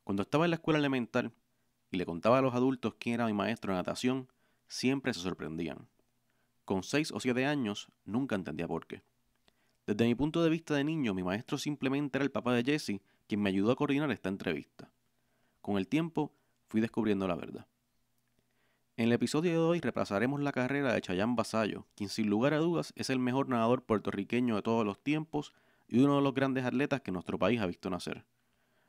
Cuando estaba en la escuela elemental y le contaba a los adultos quién era mi maestro de natación, siempre se sorprendían. Con 6 o 7 años, nunca entendía por qué. Desde mi punto de vista de niño, mi maestro simplemente era el papá de Jesse, quien me ayudó a coordinar esta entrevista. Con el tiempo, fui descubriendo la verdad. En el episodio de hoy repasaremos la carrera de Chayanne Basayo, quien sin lugar a dudas es el mejor nadador puertorriqueño de todos los tiempos y uno de los grandes atletas que nuestro país ha visto nacer.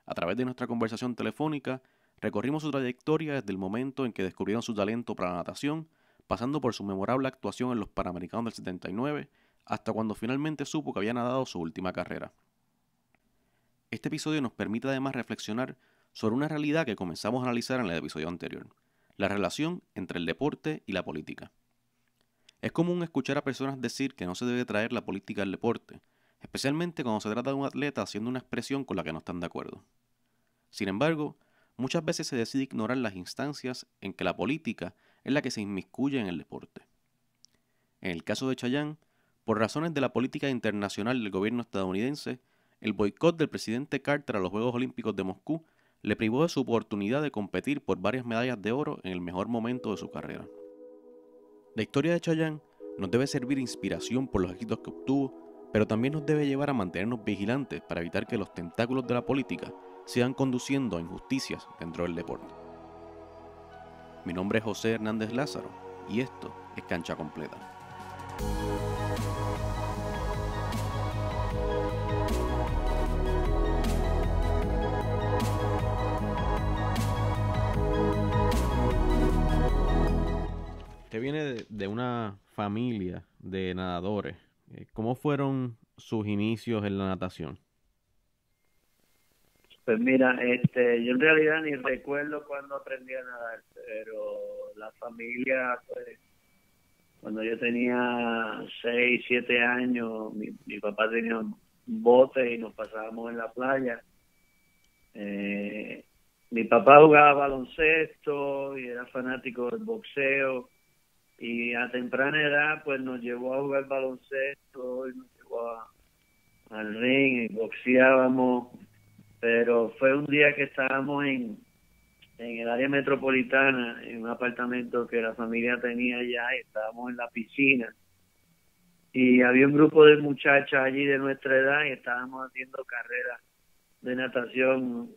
A través de nuestra conversación telefónica, recorrimos su trayectoria desde el momento en que descubrieron su talento para la natación, pasando por su memorable actuación en los Panamericanos del 79, hasta cuando finalmente supo que había nadado su última carrera. Este episodio nos permite además reflexionar sobre una realidad que comenzamos a analizar en el episodio anterior, la relación entre el deporte y la política. Es común escuchar a personas decir que no se debe traer la política al deporte, especialmente cuando se trata de un atleta haciendo una expresión con la que no están de acuerdo. Sin embargo, muchas veces se decide ignorar las instancias en que la política es la que se inmiscuye en el deporte. En el caso de Chayanne, por razones de la política internacional del gobierno estadounidense, el boicot del presidente Carter a los Juegos Olímpicos de Moscú le privó de su oportunidad de competir por varias medallas de oro en el mejor momento de su carrera. La historia de Chayanne nos debe servir de inspiración por los éxitos que obtuvo, pero también nos debe llevar a mantenernos vigilantes para evitar que los tentáculos de la política sigan conduciendo a injusticias dentro del deporte. Mi nombre es José Hernández Lázaro y esto es Cancha Completa. Usted viene de una familia de nadadores. ¿Cómo fueron sus inicios en la natación? Pues mira, yo en realidad ni recuerdo cuando aprendí a nadar, pero la familia, pues, cuando yo tenía 6, 7 años, mi papá tenía un bote y nos pasábamos en la playa. Mi papá jugaba baloncesto y era fanático del boxeo, y a temprana edad pues nos llevó a jugar baloncesto y nos llevó al ring y boxeábamos. Pero fue un día que estábamos en el área metropolitana, en un apartamento que la familia tenía allá, y estábamos en la piscina. Y había un grupo de muchachas allí de nuestra edad y estábamos haciendo carreras de natación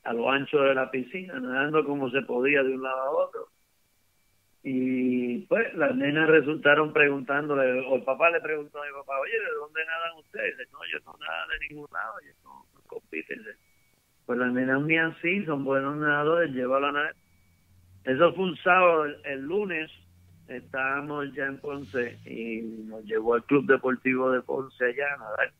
a lo ancho de la piscina, nadando como se podía de un lado a otro. Y pues las nenas resultaron preguntándole, o el papá le preguntó a mi papá: oye, ¿de dónde nadan ustedes? No, yo no nado de ningún lado, yo no compiten. Pues las nenas mías sí, son buenos nadadores, llévalo a nadar. Eso fue un sábado. El lunes estábamos ya en Ponce y nos llevó al Club Deportivo de Ponce allá a nadar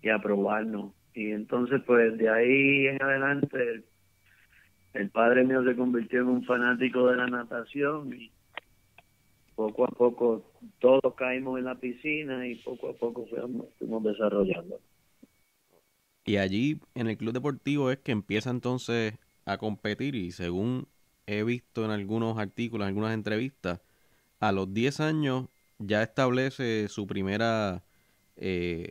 y a probarnos. Y entonces pues de ahí en adelante el padre mío se convirtió en un fanático de la natación, y poco a poco todos caímos en la piscina y poco a poco fuimos desarrollando. Y allí en el club deportivo es que empieza entonces a competir y según he visto en algunos artículos, en algunas entrevistas, a los 10 años ya establece su primera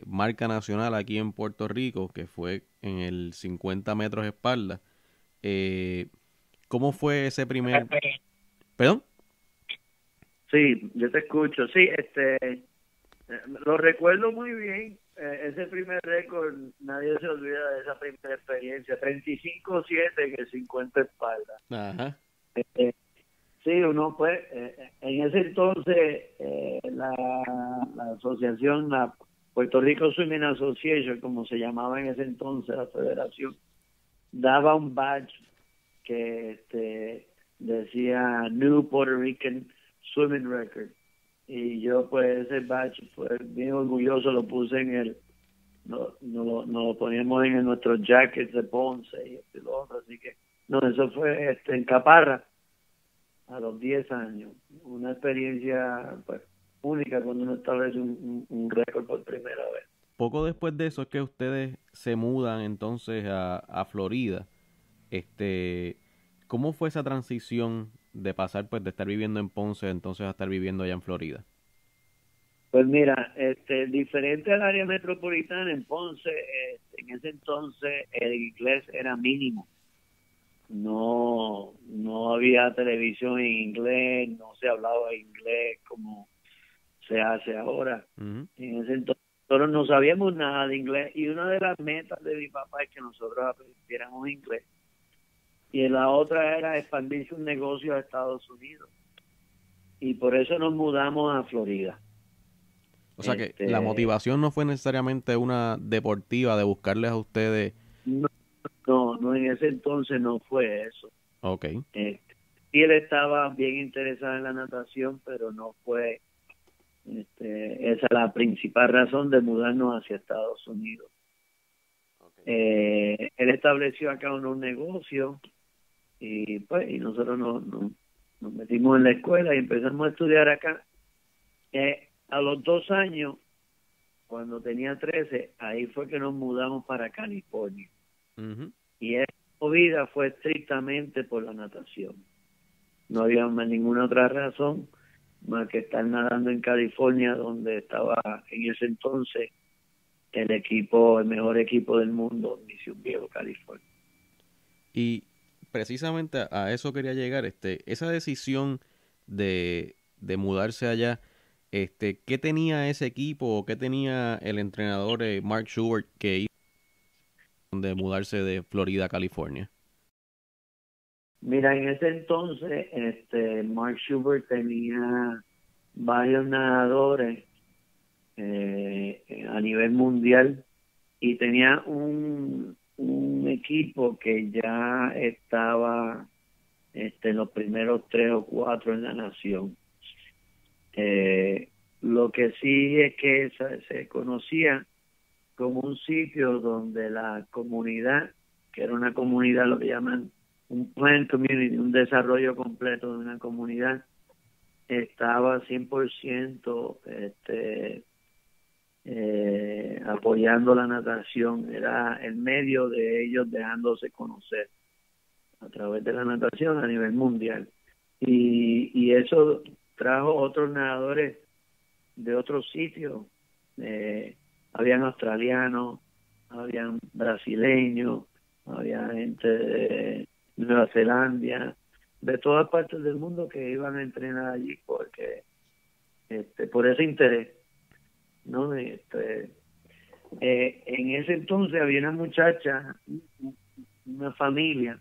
marca nacional aquí en Puerto Rico, que fue en el 50 metros espalda. ¿Cómo fue ese primer... ¿Perdón? Sí, yo te escucho. Sí, lo recuerdo muy bien. Ese primer récord, nadie se olvida de esa primera experiencia. 35-7 que 50 espaldas. Ajá. Sí, uno fue, en ese entonces, la asociación, la Puerto Rico Swimming Association, como se llamaba en ese entonces la federación, daba un badge que decía New Puerto Rican Swimming Record. Y yo pues ese badge, pues bien orgulloso, lo puse nos lo poníamos en nuestros jackets de Ponce y lo otro. Así que no, eso fue en Caparra a los 10 años. Una experiencia pues única cuando uno establece un récord por primera vez. Poco después de eso es que ustedes se mudan entonces a Florida. ¿Cómo fue esa transición de pasar pues de estar viviendo en Ponce entonces a estar viviendo allá en Florida? Pues mira, diferente al área metropolitana, en Ponce, en ese entonces el inglés era mínimo. no había televisión en inglés, no se hablaba inglés como se hace ahora. Ujú. En ese entonces nosotros no sabíamos nada de inglés y una de las metas de mi papá es que nosotros aprendiéramos inglés y la otra era expandir su negocio a Estados Unidos y por eso nos mudamos a Florida. O sea que la motivación no fue necesariamente una deportiva de buscarles a ustedes. No, no, en ese entonces no fue eso. Ok. Sí, él estaba bien interesado en la natación, pero no fue esa la principal razón de mudarnos hacia Estados Unidos. Okay. Él estableció acá unos negocios y pues y nosotros nos metimos en la escuela y empezamos a estudiar acá. A los 2 años, cuando tenía 13, ahí fue que nos mudamos para California. Uh-huh. Y esa movida fue estrictamente por la natación. No había más ninguna otra razón más que estar nadando en California, donde estaba en ese entonces el mejor equipo del mundo, Mission Viejo, California. Y precisamente a eso quería llegar, esa decisión de mudarse allá, ¿qué tenía ese equipo o qué tenía el entrenador Mark Schubert que hizo de mudarse de Florida a California? Mira, en ese entonces, Mark Schubert tenía varios nadadores a nivel mundial y tenía un equipo que ya estaba en los primeros 3 o 4 en la nación. Lo que sí es que se conocía como un sitio donde la comunidad, que era una comunidad, lo que llaman un plan community, un desarrollo completo de una comunidad, estaba 100% apoyando la natación. Era el medio de ellos dejándose conocer a través de la natación a nivel mundial. Y eso trajo otros nadadores de otros sitios. Habían australianos, habían brasileños, había gente de Nueva Zelanda, de todas partes del mundo que iban a entrenar allí porque por ese interés, ¿no? En ese entonces había una muchacha, una familia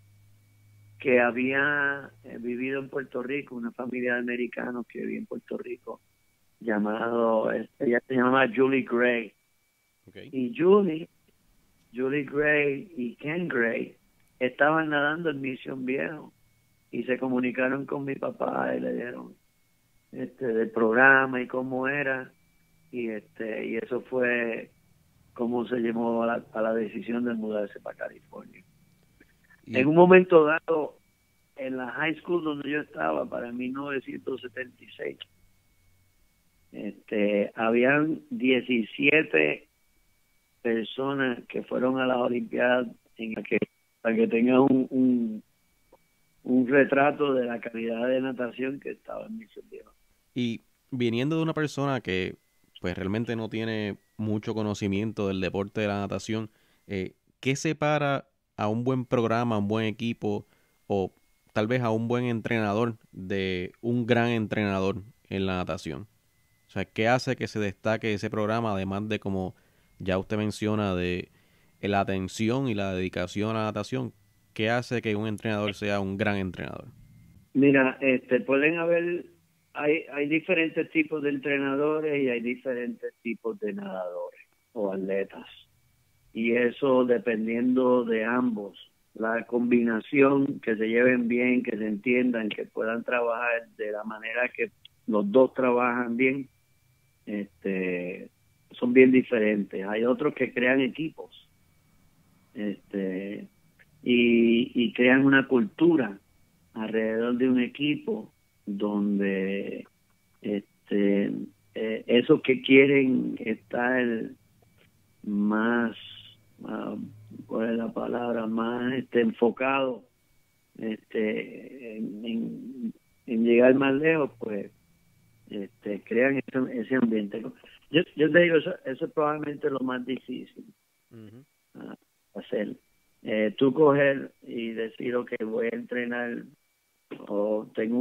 que había vivido en Puerto Rico, una familia de americanos que vivía en Puerto Rico, ella se llamaba Julie Gray. Okay. Y Julie Gray y Ken Gray estaban nadando en Mission Viejo y se comunicaron con mi papá y le dieron del programa y cómo era y eso fue cómo se llevó a la decisión de mudarse para California. En un momento dado, en la high school donde yo estaba, para 1976, habían 17 personas que fueron a las Olimpiadas para que tengan un retrato de la calidad de natación que estaba en Mission Viejo. Y viniendo de una persona que pues realmente no tiene mucho conocimiento del deporte de la natación, ¿qué separa a un buen programa, a un buen equipo o tal vez a un buen entrenador de un gran entrenador en la natación? O sea, ¿qué hace que se destaque ese programa, además de, como ya usted menciona, de la atención y la dedicación a la natación? ¿Qué hace que un entrenador sea un gran entrenador? Mira, hay diferentes tipos de entrenadores y hay diferentes tipos de nadadores o atletas. Y eso dependiendo de ambos. La combinación, que se lleven bien, que se entiendan, que puedan trabajar de la manera que los dos trabajan bien, son bien diferentes. Hay otros que crean equipos y crean una cultura alrededor de un equipo donde esos que quieren estar más, ¿cuál es la palabra? Más enfocado en llegar más lejos, pues crean ese ambiente. Yo te digo, eso es probablemente lo más difícil hacer. tú coger y decir, ok, voy a entrenar, o tengo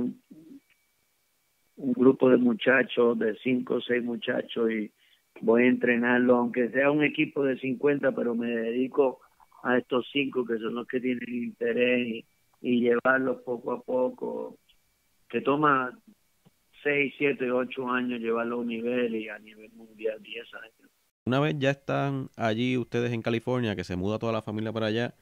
un grupo de muchachos, de 5 o 6 muchachos, y voy a entrenarlo, aunque sea un equipo de 50, pero me dedico a estos 5 que son los que tienen interés, y llevarlos poco a poco, que toma 6, 7, 8 años llevarlo a un nivel, y a nivel mundial 10 años. Una vez ya están allí ustedes en California, que se muda toda la familia para allá,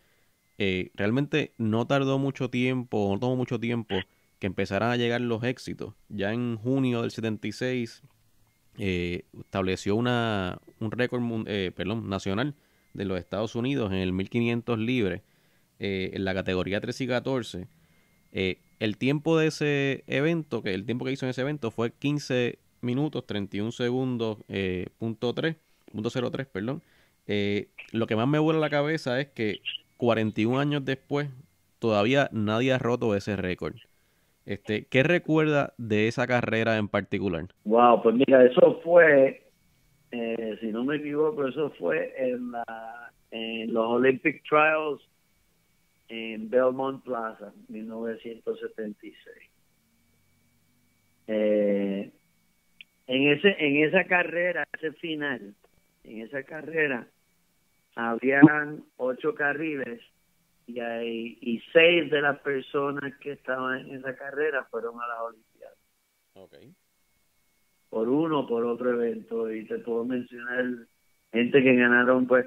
realmente no tardó mucho tiempo, no tomó mucho tiempo que empezaran a llegar los éxitos. Ya en junio del 76 estableció un récord nacional de los Estados Unidos en el 1500 libres, en la categoría 3 y 14. El tiempo de ese evento, el tiempo que hizo en ese evento fue 15 minutos 31 segundos, .03, perdón. Lo que más me vuela la cabeza es que 41 años después todavía nadie ha roto ese récord. ¿Qué recuerda de esa carrera en particular? Wow, pues mira, eso fue, si no me equivoco, eso fue en los Olympic Trials en Belmont Plaza, 1976. En esa carrera, en esa carrera, habían 8 carriles, y 6 de las personas que estaban en esa carrera fueron a las Olimpiadas. Okay. Por uno o por otro evento, y te puedo mencionar gente que ganaron. Pues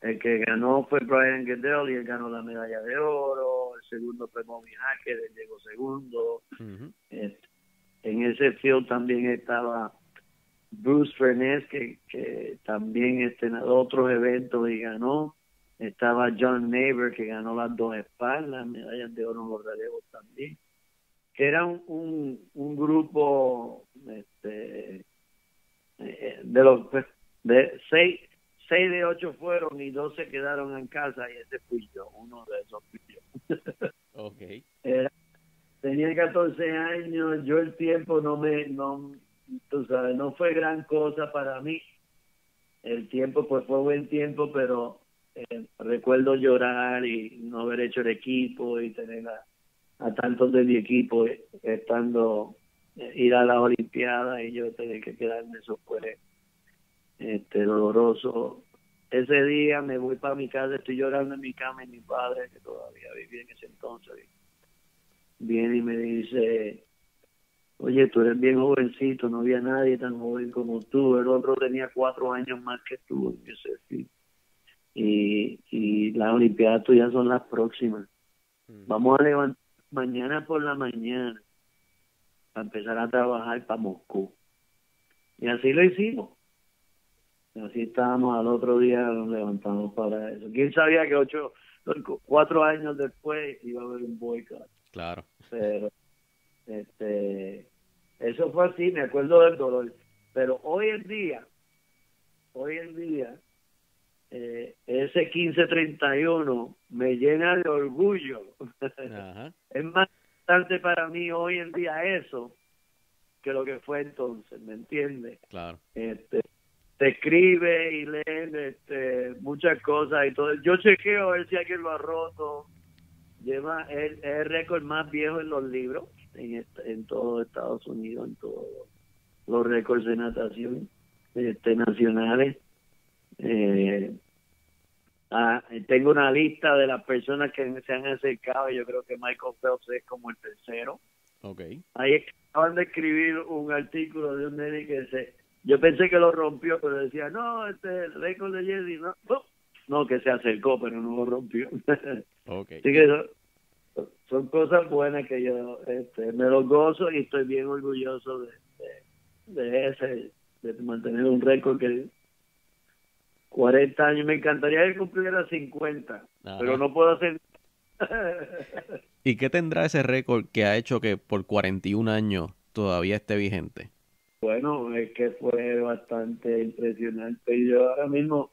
el que ganó fue Brian Goodell, y él ganó la medalla de oro. El segundo fue Bobby Hackett, él llegó segundo. Uh-huh. En ese field también estaba Bruce Furness, que también en otros eventos y ganó. Estaba John Neighbor, que ganó las 2 espaldas, medallas de oro en los relevos también. Que era un grupo de los de 6 de 8 fueron, y 2 se quedaron en casa, y ese fui yo, uno de esos fui yo. Okay. Tenía 14 años, yo el tiempo tú sabes, no fue gran cosa para mí. El tiempo pues fue buen tiempo, pero recuerdo llorar y no haber hecho el equipo, y tener a tantos de mi equipo ir a las Olimpiadas, y yo tener que quedarme. Eso fue doloroso. Ese día me voy para mi casa, estoy llorando en mi cama, y mi padre, que todavía vivía en ese entonces, viene y me dice: oye, tú eres bien jovencito, no había nadie tan joven como tú. El otro tenía 4 años más que tú. Y yo sé, sí. Y las Olimpiadas tuyas son las próximas. Vamos a levantar mañana por la mañana para empezar a trabajar para Moscú. Y así lo hicimos. Así estábamos, al otro día nos levantamos para eso. ¿Quién sabía que 4 años después iba a haber un boicot? Claro. Pero eso fue así, me acuerdo del dolor. Pero hoy en día, ese 15-31 me llena de orgullo. Ajá. Es más importante para mí hoy en día eso que lo que fue entonces, ¿me entiendes? Claro. Te escribe y lee muchas cosas y todo. Yo chequeo a ver si alguien lo ha roto. Lleva el récord más viejo en los libros en todo Estados Unidos, en todos los récords de natación nacionales. Tengo una lista de las personas que se han acercado, y yo creo que Michael Phelps es como el tercero. Okay. Ahí acaban de escribir un artículo de un nene que yo pensé que lo rompió, pero decía, no, el récord de Jesse, no, que se acercó, pero no lo rompió. Okay. Así que son cosas buenas que yo me los gozo, y estoy bien orgulloso de mantener un récord que 40 años. Me encantaría que cumpliera 50. Ajá. Pero no puedo hacer. ¿Y qué tendrá ese récord que ha hecho que por 41 años todavía esté vigente? Bueno, es que fue bastante impresionante. Y yo ahora mismo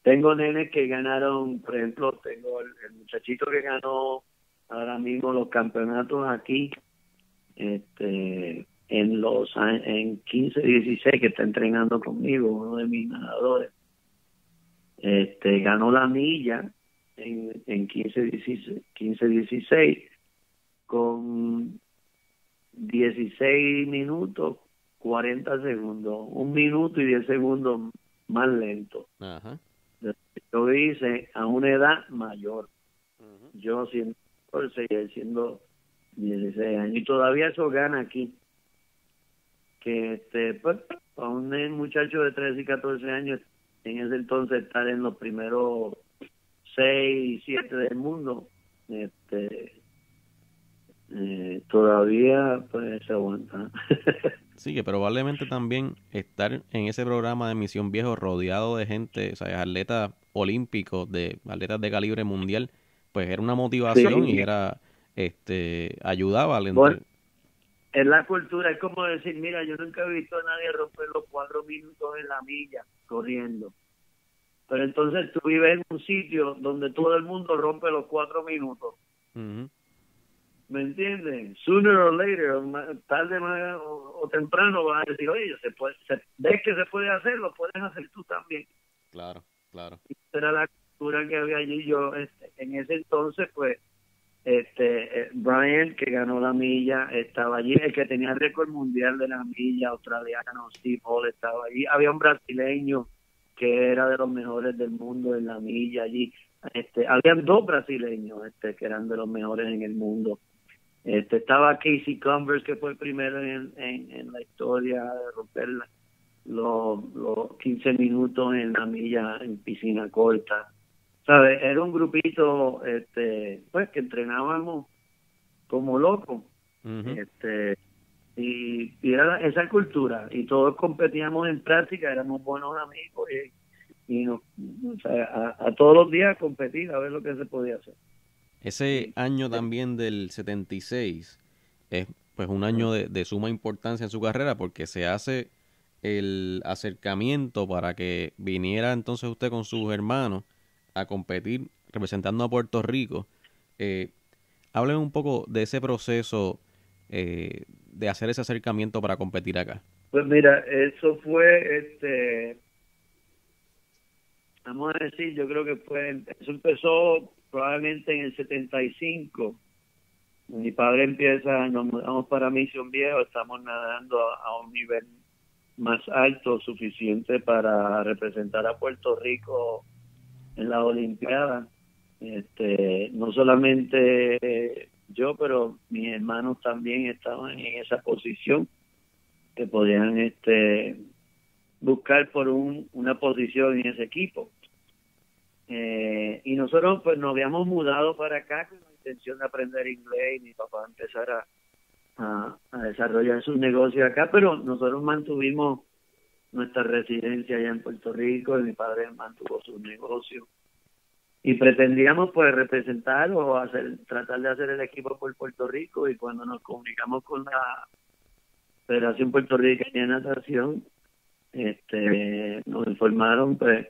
tengo nenes que ganaron, por ejemplo, tengo el muchachito que ganó ahora mismo los campeonatos aquí, en 15, 16, que está entrenando conmigo, uno de mis nadadores. Ganó la milla en 15-16 con 16 minutos 40 segundos, 1 minuto y 10 segundos más lento. Ajá. Lo hice a una edad mayor. Yo siendo 14 y él siendo 16 años. Y todavía eso gana aquí. Que pues, para un muchacho de 13 y 14 años, en ese entonces estar en los primeros 6 y 7 del mundo, todavía pues se aguanta. Sí, que probablemente también estar en ese programa de Misión Viejo rodeado de gente, o sea, atletas olímpicos, de atletas de calibre mundial, pues era una motivación Sí. y era, ayudaba al Bueno, es la cultura, es como decir, mira, yo nunca he visto a nadie romper los 4 minutos en la milla corriendo. Pero entonces tú vives en un sitio donde todo el mundo rompe los 4 minutos. ¿Me entienden? Sooner or later, tarde más o temprano vas a decir, oye, ves que se puede hacer, lo puedes hacer tú también. Claro. Esa era la cultura que había allí. Yo, en ese entonces, pues, Brian, que ganó la milla, estaba allí. El que tenía el récord mundial de la milla australiano, Steve Hall, estaba allí. Había un brasileño que era de los mejores del mundo en la milla allí. Habían 2 brasileños que eran de los mejores en el mundo. Estaba Casey Converse, que fue el primero en la historia de romper los 15 minutos en la milla en piscina corta. ¿Sabes? Era un grupito pues que entrenábamos como locos. Y era esa cultura, y todos competíamos en práctica, éramos buenos amigos y o sea, a todos los días competir a ver lo que se podía hacer. Ese año también del 76 es pues un año de suma importancia en su carrera porque se hace el acercamiento para que viniera entonces usted con sus hermanos a competir representando a Puerto Rico. Hábleme un poco de ese proceso de hacer ese acercamiento para competir acá. Pues mira, eso fue, vamos a decir, yo creo que eso empezó probablemente en el 75. Mi padre empieza, nos mudamos para Misión Viejo, estamos nadando a un nivel más alto, suficiente para representar a Puerto Rico en las Olimpiadas. No solamente yo, pero mis hermanos también estaban en esa posición, que podían buscar por una posición en ese equipo. Y nosotros pues nos habíamos mudado para acá con la intención de aprender inglés, y mi papá empezar a desarrollar sus negocios acá, pero nosotros mantuvimos nuestra residencia allá en Puerto Rico, y mi padre mantuvo sus negocios. Y pretendíamos pues representar o tratar de hacer el equipo por Puerto Rico, y cuando nos comunicamos con la Federación Puertorriqueña de Natación, nos informaron pues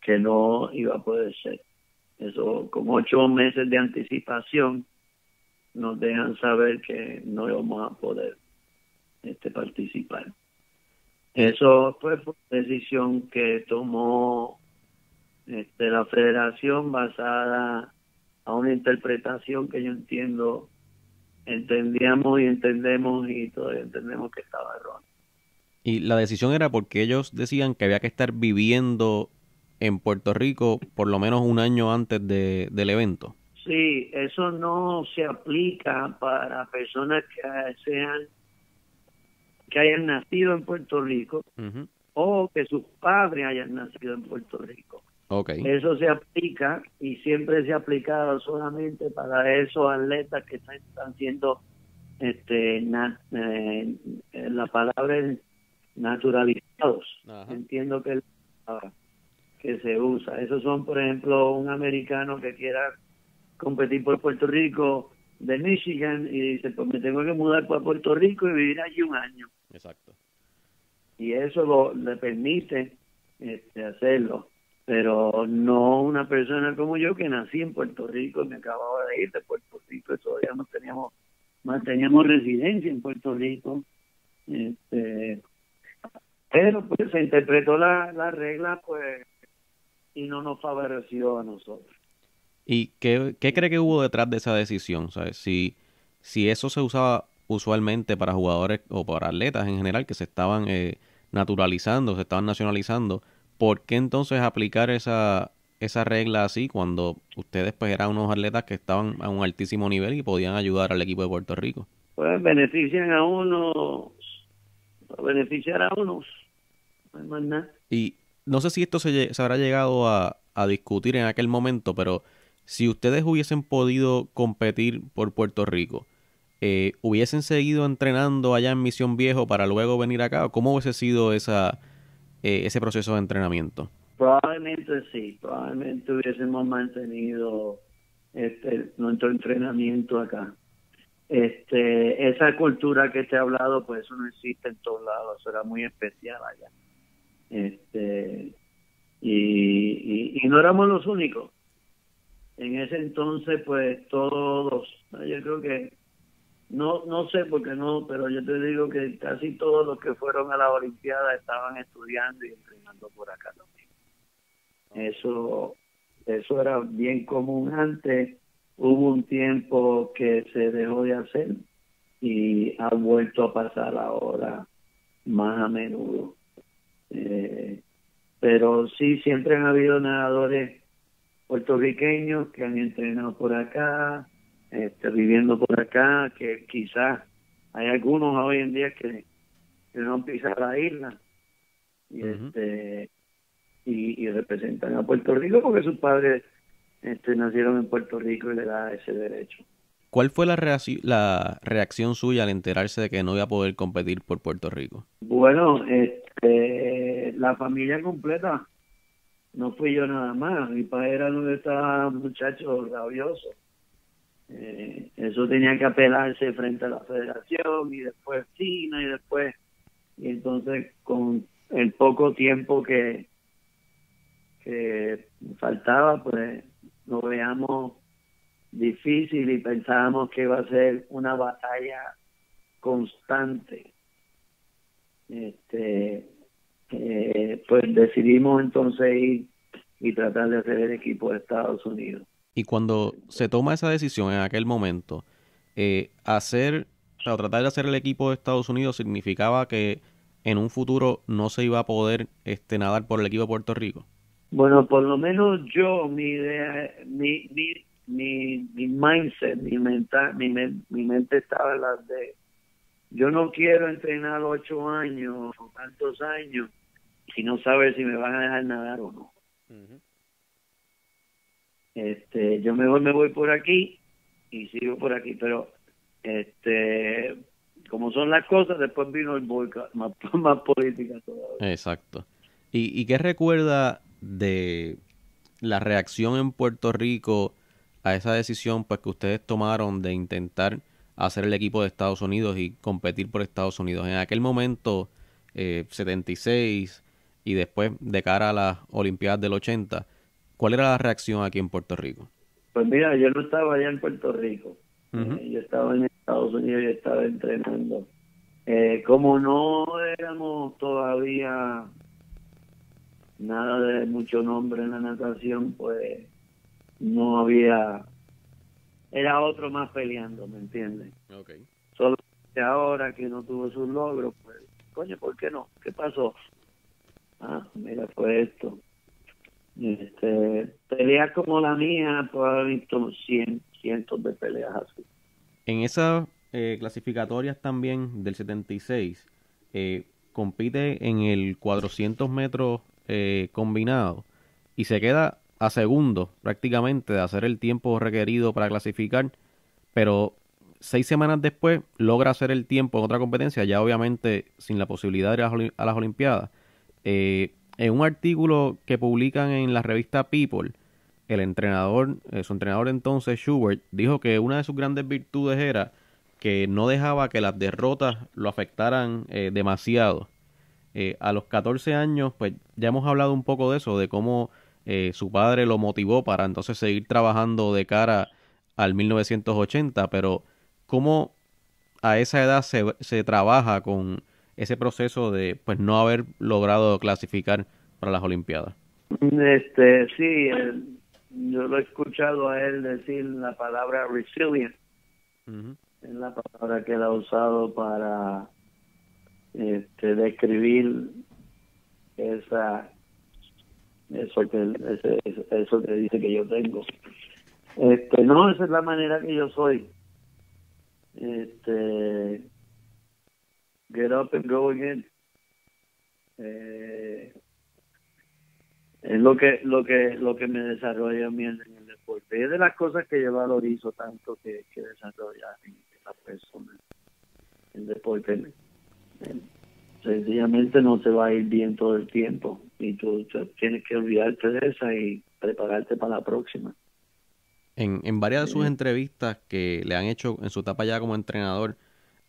que no iba a poder ser. Eso, con 8 meses de anticipación, nos dejan saber que no íbamos a poder participar. Eso fue decisión que tomó la federación basada a una interpretación que yo entendíamos y entendemos y todavía entendemos que estaba errónea. Y la decisión era porque ellos decían que había que estar viviendo en Puerto Rico por lo menos un año antes del evento. Sí, eso no se aplica para personas que hayan nacido en Puerto Rico o que sus padres hayan nacido en Puerto Rico. Okay. Eso se aplica y siempre se ha aplicado solamente para esos atletas que están siendo, la palabra es naturalizados. Ajá. Entiendo que se usa. Esos son, por ejemplo, un americano que quiera competir por Puerto Rico de Michigan y dice, pues me tengo que mudar para Puerto Rico y vivir allí un año. Exacto. Y eso le permite hacerlo. Pero no una persona como yo que nací en Puerto Rico y me acababa de ir de Puerto Rico y todavía no teníamos residencia en Puerto Rico. Pero pues se interpretó la regla pues y no nos favoreció a nosotros. ¿Y qué cree que hubo detrás de esa decisión? ¿Sabes? Si eso se usaba usualmente para jugadores o para atletas en general que se estaban naturalizando, se estaban nacionalizando, ¿por qué entonces aplicar esa regla así cuando ustedes pues eran unos atletas que estaban a un altísimo nivel y podían ayudar al equipo de Puerto Rico? Pues benefician a unos, beneficiar a unos, no hay más nada. Y no sé si esto se habrá llegado a discutir en aquel momento, pero si ustedes hubiesen podido competir por Puerto Rico, ¿hubiesen seguido entrenando allá en Misión Viejo para luego venir acá? ¿Cómo hubiese sido ese proceso de entrenamiento? Probablemente sí, probablemente hubiésemos mantenido nuestro entrenamiento acá. Esa cultura que te he hablado, pues eso no existe en todos lados, eso era muy especial allá. Y no éramos los únicos. En ese entonces, pues todos, yo creo que, no sé por qué no, pero yo te digo que casi todos los que fueron a la Olimpiada estaban estudiando y entrenando por acá también. Eso era bien común antes. Hubo un tiempo que se dejó de hacer y ha vuelto a pasar ahora más a menudo. Pero sí, siempre han habido nadadores puertorriqueños que han entrenado por acá, viviendo por acá, que quizás hay algunos hoy en día que no han pisado la isla y, y representan a Puerto Rico porque sus padres nacieron en Puerto Rico y le da ese derecho. ¿Cuál fue la reacción suya al enterarse de que no iba a poder competir por Puerto Rico? Bueno, la familia completa, no fui yo nada más, mi padre era donde estaba muchacho rabioso. Eso tenía que apelarse frente a la federación y después China y entonces con el poco tiempo que faltaba, pues lo veíamos difícil y pensábamos que iba a ser una batalla constante. Pues decidimos entonces ir y tratar de hacer el equipo de Estados Unidos. Y cuando se toma esa decisión en aquel momento, tratar de hacer el equipo de Estados Unidos significaba que en un futuro no se iba a poder nadar por el equipo de Puerto Rico. Bueno, por lo menos yo, mi idea, mi mindset, mi mente estaba en las de, yo no quiero entrenar 8 años o tantos años y no saber si me van a dejar nadar o no. Yo mejor me voy por aquí y sigo por aquí, pero como son las cosas, después vino el boicot, más política todavía. Exacto. ¿Y qué recuerda de la reacción en Puerto Rico a esa decisión pues que ustedes tomaron de intentar hacer el equipo de Estados Unidos y competir por Estados Unidos? En aquel momento, 76 y después de cara a las Olimpiadas del 80, ¿cuál era la reacción aquí en Puerto Rico? Pues mira, yo no estaba allá en Puerto Rico. Yo estaba en Estados Unidos y estaba entrenando. Como no éramos todavía nada de mucho nombre en la natación, pues no había, era otro más peleando, ¿me entiendes? Okay. Solo que ahora que no tuvo sus logros, pues, coño, ¿por qué no? ¿Qué pasó? Mira, fue esto. Peleas como la mía, pues haber visto cientos de peleas así. En esas clasificatorias también del 76, compite en el 400 metros combinado y se queda a segundos prácticamente de hacer el tiempo requerido para clasificar, pero 6 semanas después logra hacer el tiempo en otra competencia, ya obviamente sin la posibilidad de ir a las Olimpiadas. En un artículo que publican en la revista People, el entrenador, su entrenador entonces, Schubert, dijo que una de sus grandes virtudes era que no dejaba que las derrotas lo afectaran demasiado. A los 14 años, pues ya hemos hablado un poco de eso, de cómo su padre lo motivó para entonces seguir trabajando de cara al 1980, pero cómo a esa edad se trabaja con ese proceso de pues no haber logrado clasificar para las Olimpiadas. Sí, yo lo he escuchado a él decir la palabra resilient, Ujú. es la palabra que él ha usado para describir esa eso que dice que yo tengo. No, esa es la manera que yo soy. Get up and go again. Es lo que me desarrolla a mí en el deporte. Es de las cosas que yo valorizo tanto que desarrolla en la persona. El deporte sencillamente no se va a ir bien todo el tiempo y tú tienes que olvidarte de esa y prepararte para la próxima. En varias de sus entrevistas que le han hecho en su etapa ya como entrenador,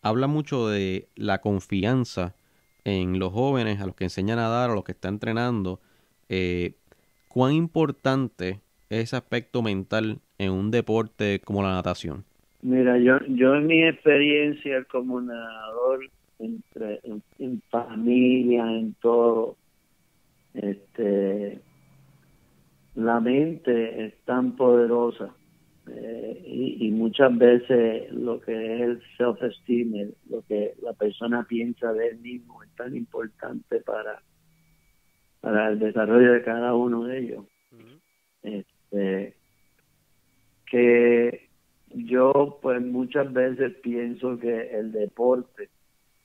habla mucho de la confianza en los jóvenes, a los que enseñan a nadar, a los que están entrenando. ¿Cuán importante es ese aspecto mental en un deporte como la natación? Mira, yo en mi experiencia como nadador, en familia, en todo, la mente es tan poderosa y muchas veces lo que es el self-esteem, lo que la persona piensa de él mismo, es tan importante para el desarrollo de cada uno de ellos. Este, que yo pues muchas veces pienso que el deporte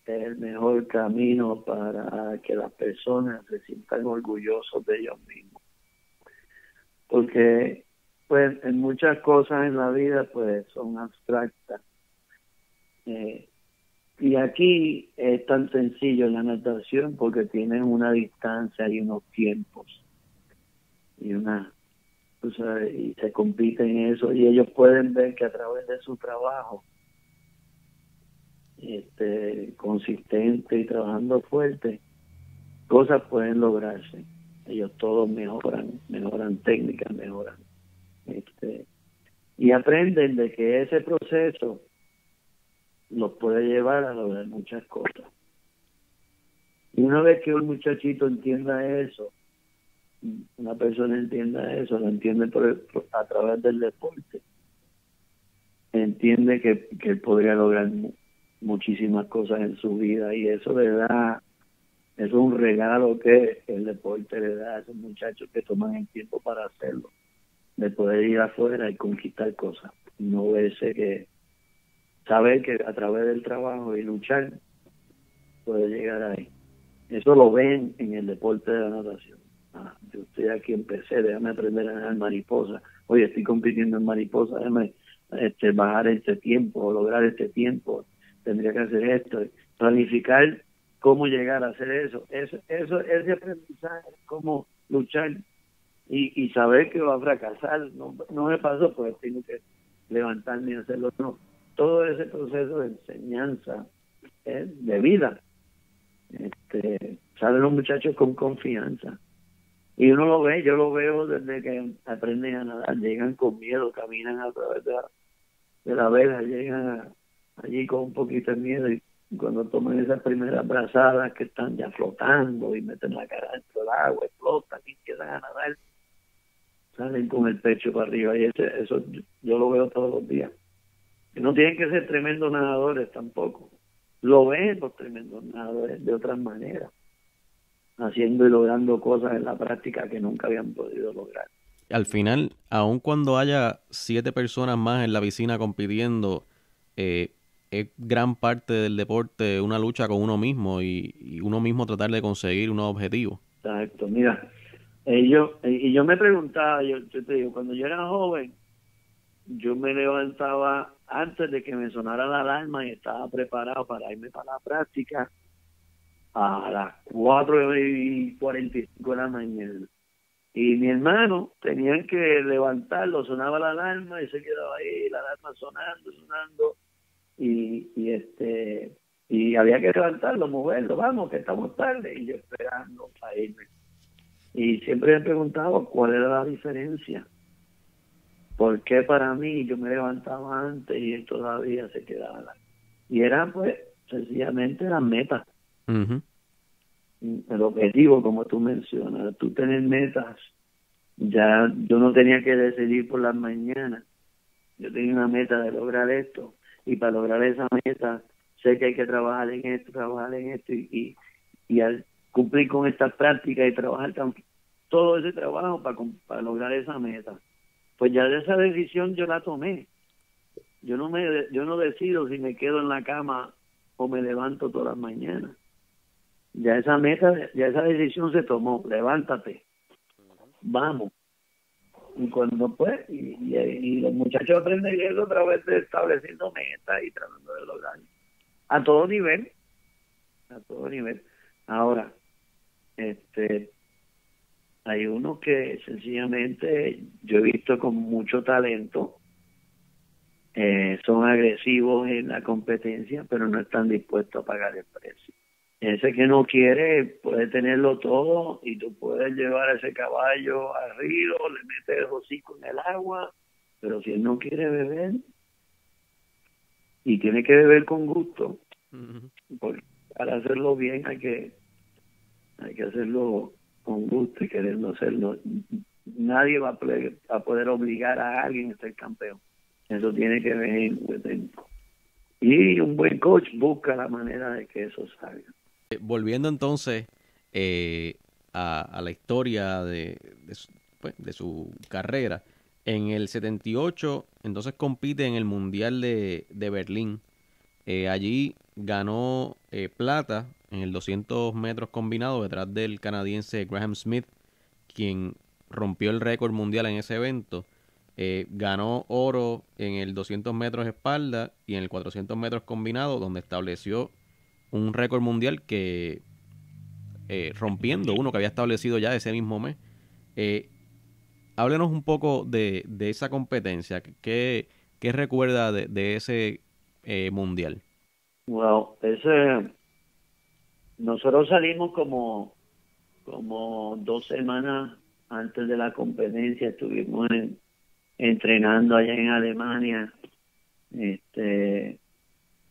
es el mejor camino para que las personas se sientan orgullosos de ellos mismos, porque pues en muchas cosas en la vida pues son abstractas, y aquí es tan sencillo en la natación porque tienen una distancia y unos tiempos y y se compite en eso y ellos pueden ver que a través de su trabajo consistente y trabajando fuerte, cosas pueden lograrse. Ellos todos mejoran técnicas, mejoran y aprenden de que ese proceso los puede llevar a lograr muchas cosas. Y una vez que un muchachito entienda eso, una persona entienda eso, lo entiende a través del deporte, entiende que él podría lograr muchísimas cosas en su vida y eso le da, eso es un regalo que el deporte le da a esos muchachos que toman el tiempo para hacerlo, de poder ir afuera y conquistar cosas, no verse que, saber que a través del trabajo y luchar puede llegar ahí. Eso lo ven en el deporte de la natación. Yo estoy aquí, empecé, déjame aprender a nadar mariposa. Oye, estoy compitiendo en mariposa, déjame bajar este tiempo o lograr este tiempo. Tendría que hacer esto. Planificar cómo llegar a hacer eso. Ese aprendizaje, cómo luchar y saber que va a fracasar. No me pasó, pues tengo que levantarme y hacerlo. No. Todo ese proceso de enseñanza de vida. Salen los muchachos con confianza y uno lo ve, yo lo veo desde que aprenden a nadar, llegan con miedo, caminan a través de la vela, llegan allí con un poquito de miedo y cuando toman esas primeras brazadas que están ya flotando y meten la cara dentro del agua, explotan y empiezan a nadar, salen con el pecho para arriba y eso yo lo veo todos los días. Y no tienen que ser tremendos nadadores tampoco, lo ven los tremendos nadadores de otras maneras, haciendo y logrando cosas en la práctica que nunca habían podido lograr. Al final, aun cuando haya 7 personas más en la piscina compitiendo, es gran parte del deporte una lucha con uno mismo y uno mismo tratar de conseguir unos objetivos. Exacto, mira, yo me preguntaba, yo te digo, cuando yo era joven, yo me levantaba antes de que me sonara la alarma y estaba preparado para irme para la práctica a las 4:45 de la mañana. Y mi hermano tenían que levantarlo, sonaba la alarma y se quedaba ahí, la alarma sonando, y había que levantarlo, moverlo, vamos, que estamos tarde, y yo esperando para irme. Y siempre me preguntaba cuál era la diferencia. ¿Por qué para mí yo me levantaba antes y él todavía se quedaba? Y era pues sencillamente las metas. Uh-huh. El objetivo, como tú mencionas, tú tener metas Ya yo no tenía que decidir por las mañanas. Yo tenía una meta de lograr esto, y para lograr esa meta sé que hay que trabajar en esto, y al cumplir con estas prácticas y trabajar todo ese trabajo para lograr esa meta. Pues ya de esa decisión yo la tomé. Yo no decido si me quedo en la cama o me levanto todas las mañanas. Ya esa meta, ya esa decisión se tomó. Levántate, vamos. Y cuando pues, y los muchachos aprenden eso a través de estableciendo metas y tratando de lograr a todo nivel, a todo nivel. Ahora, hay unos que sencillamente yo he visto con mucho talento, son agresivos en la competencia, pero no están dispuestos a pagar el precio. Ese que no quiere puede tenerlo todo, y tú puedes llevar a ese caballo al río, le metes el hocico en el agua, pero si él no quiere beber, y tiene que beber con gusto, porque para hacerlo bien hay que hacerlo con gusto y queriendo hacerlo. Nadie va a poder obligar a alguien a ser campeón. Eso tiene que venir de dentro. Y un buen coach busca la manera de que eso salga. Volviendo entonces a la historia de su carrera, en el 78 entonces compite en el Mundial de Berlín. Allí ganó plata en el 200 metros combinado detrás del canadiense Graham Smith, quien rompió el récord mundial en ese evento. Ganó oro en el 200 metros espalda y en el 400 metros combinado, donde estableció un récord mundial que rompiendo uno que había establecido ya ese mismo mes. Eh, Háblenos un poco de esa competencia. ¿Qué recuerda de ese mundial? Wow, nosotros salimos como 2 semanas antes de la competencia. Estuvimos entrenando allá en Alemania.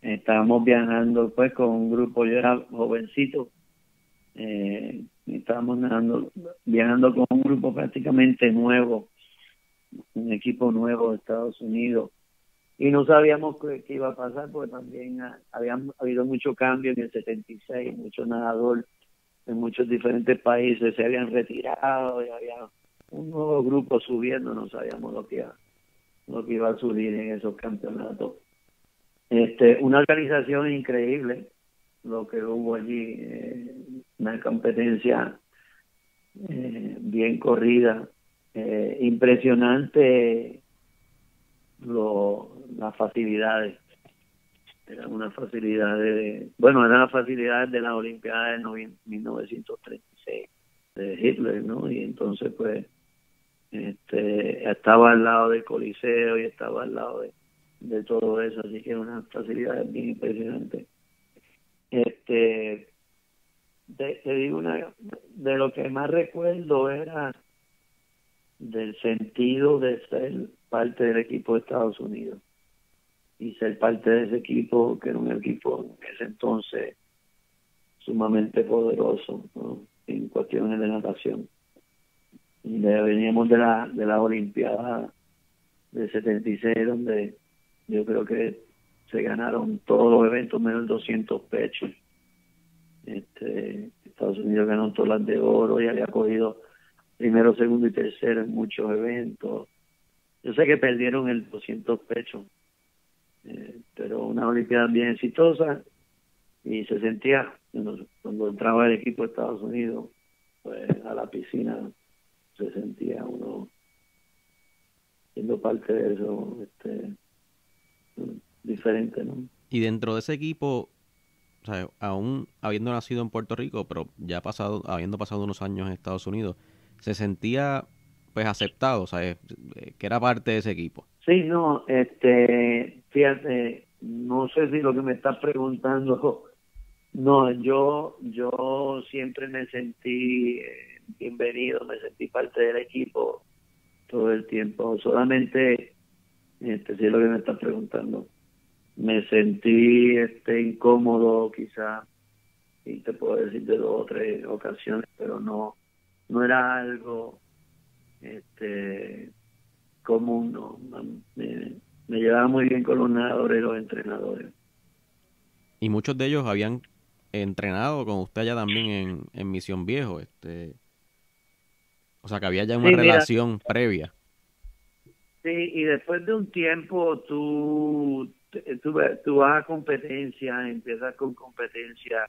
Estábamos viajando pues con un grupo. Yo era jovencito, estábamos viajando con un grupo prácticamente nuevo, un equipo nuevo de Estados Unidos, y no sabíamos qué iba a pasar, porque también había habido mucho cambio en el 76, muchos nadadores en muchos diferentes países se habían retirado y había un nuevo grupo subiendo. No sabíamos lo que iba a subir en esos campeonatos. Una organización increíble lo que hubo allí, una competencia bien corrida, impresionante las facilidades. Eran las facilidades de las Olimpiadas de 1936 de Hitler, ¿no? Y entonces pues estaba al lado del Coliseo y estaba al lado de todo eso, así que unas facilidades bien impresionantes. Te digo, de lo que más recuerdo era del sentido de ser parte del equipo de Estados Unidos y ser parte de ese equipo, que era un equipo en ese entonces sumamente poderoso, ¿no?, en cuestiones de natación. Y veníamos de la Olimpiada del 76, donde yo creo que se ganaron todos los eventos menos el 200 pechos. Estados Unidos ganó todas las de oro y había cogido primero, segundo y tercero en muchos eventos. Yo sé que perdieron el 200 pechos, pero una Olimpiada bien exitosa, y se sentía, cuando entraba el equipo de Estados Unidos pues a la piscina, se sentía uno siendo parte de eso, diferente, ¿no? Y dentro de ese equipo, o sea, aún habiendo nacido en Puerto Rico, pero ya habiendo pasado unos años en Estados Unidos, se sentía pues aceptado, o sea, que era parte de ese equipo. Sí, no, fíjate, no sé si lo que me estás preguntando, no, yo siempre me sentí bienvenido, me sentí parte del equipo todo el tiempo. Solamente, si es lo que me estás preguntando, me sentí incómodo quizá, y te puedo decir de 2 o 3 ocasiones, pero no era algo común, ¿no? Me llevaba muy bien con los nadadores y los entrenadores. Y muchos de ellos habían entrenado con usted allá también en Misión Viejo, o sea que había ya una Sí, mira, relación previa. sí, y después de un tiempo tú vas a competencia, empiezas con competencia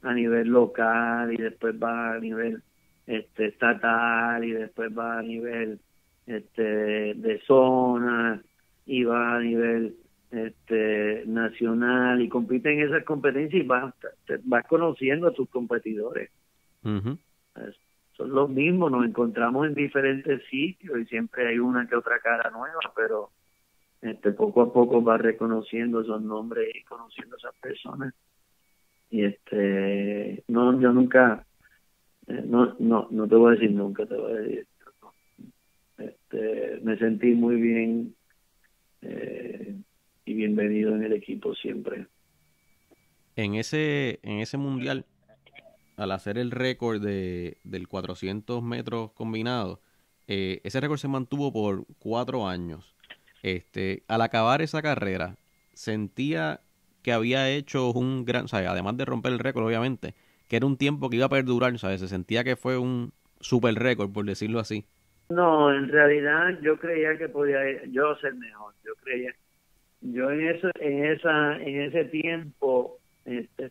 a nivel local y después vas a nivel estatal y después vas a nivel de zona y vas a nivel nacional y compiten en esas competencias y vas conociendo a tus competidores. Ujú. Es- Son los mismos, nos encontramos en diferentes sitios y siempre hay una que otra cara nueva, pero poco a poco vas reconociendo esos nombres y conociendo a esas personas. Y no, yo nunca, no te voy a decir nunca, te voy a decir, me sentí muy bien y bienvenido en el equipo siempre. En ese mundial, al hacer el récord del 400 metros combinado, ese récord se mantuvo por 4 años. Al acabar esa carrera, sentía que había hecho un gran, o sea, además de romper el récord, obviamente, que era un tiempo que iba a perdurar, ¿sabes? Se sentía que fue un super récord, por decirlo así. No, en realidad yo creía que podía yo ser mejor. Yo creía, yo en ese tiempo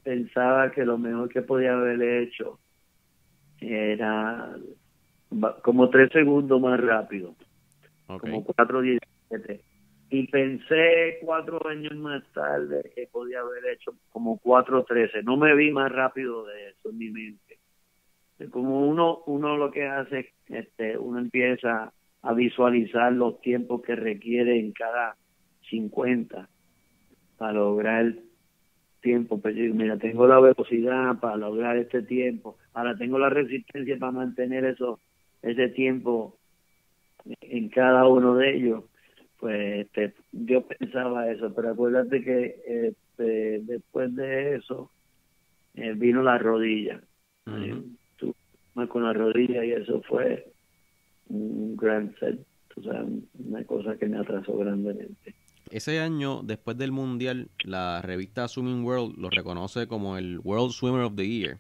pensaba que lo mejor que podía haber hecho era como 3 segundos más rápido, Ok. como 4:17. Y pensé 4 años más tarde que podía haber hecho como 4:13. No me vi más rápido de eso en mi mente. Como uno lo que hace, uno empieza a visualizar los tiempos que requiere en cada 50 para lograr tiempo. Pues yo digo, mira, tengo la velocidad para lograr este tiempo, ahora tengo la resistencia para mantener ese tiempo en cada uno de ellos. Pues yo pensaba eso, pero acuérdate que después de eso vino la rodilla. Ujú. Tuve más con la rodilla y eso fue un gran set, o sea, una cosa que me atrasó grandemente. Ese año, después del mundial, la revista Swimming World lo reconoce como el World Swimmer of the Year.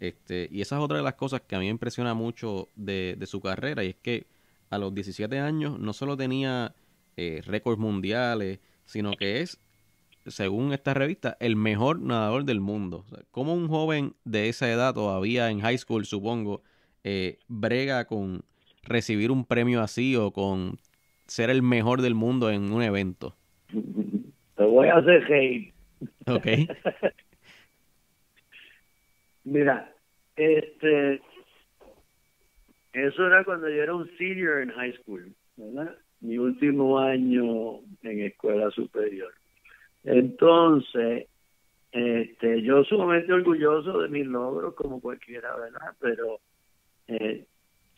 Y esa es otra de las cosas que a mí me impresiona mucho de su carrera, y es que a los 17 años no solo tenía récords mundiales, sino que es, según esta revista, el mejor nadador del mundo. O sea, ¿cómo un joven de esa edad, todavía en high school, supongo, brega con recibir un premio así o con ser el mejor del mundo en un evento? Te voy a hacer hate. Ok. Mira, eso era cuando yo era un senior en high school, ¿verdad? Mi último año en escuela superior. Entonces, yo sumamente orgulloso de mis logros, como cualquiera, ¿verdad? Pero eh,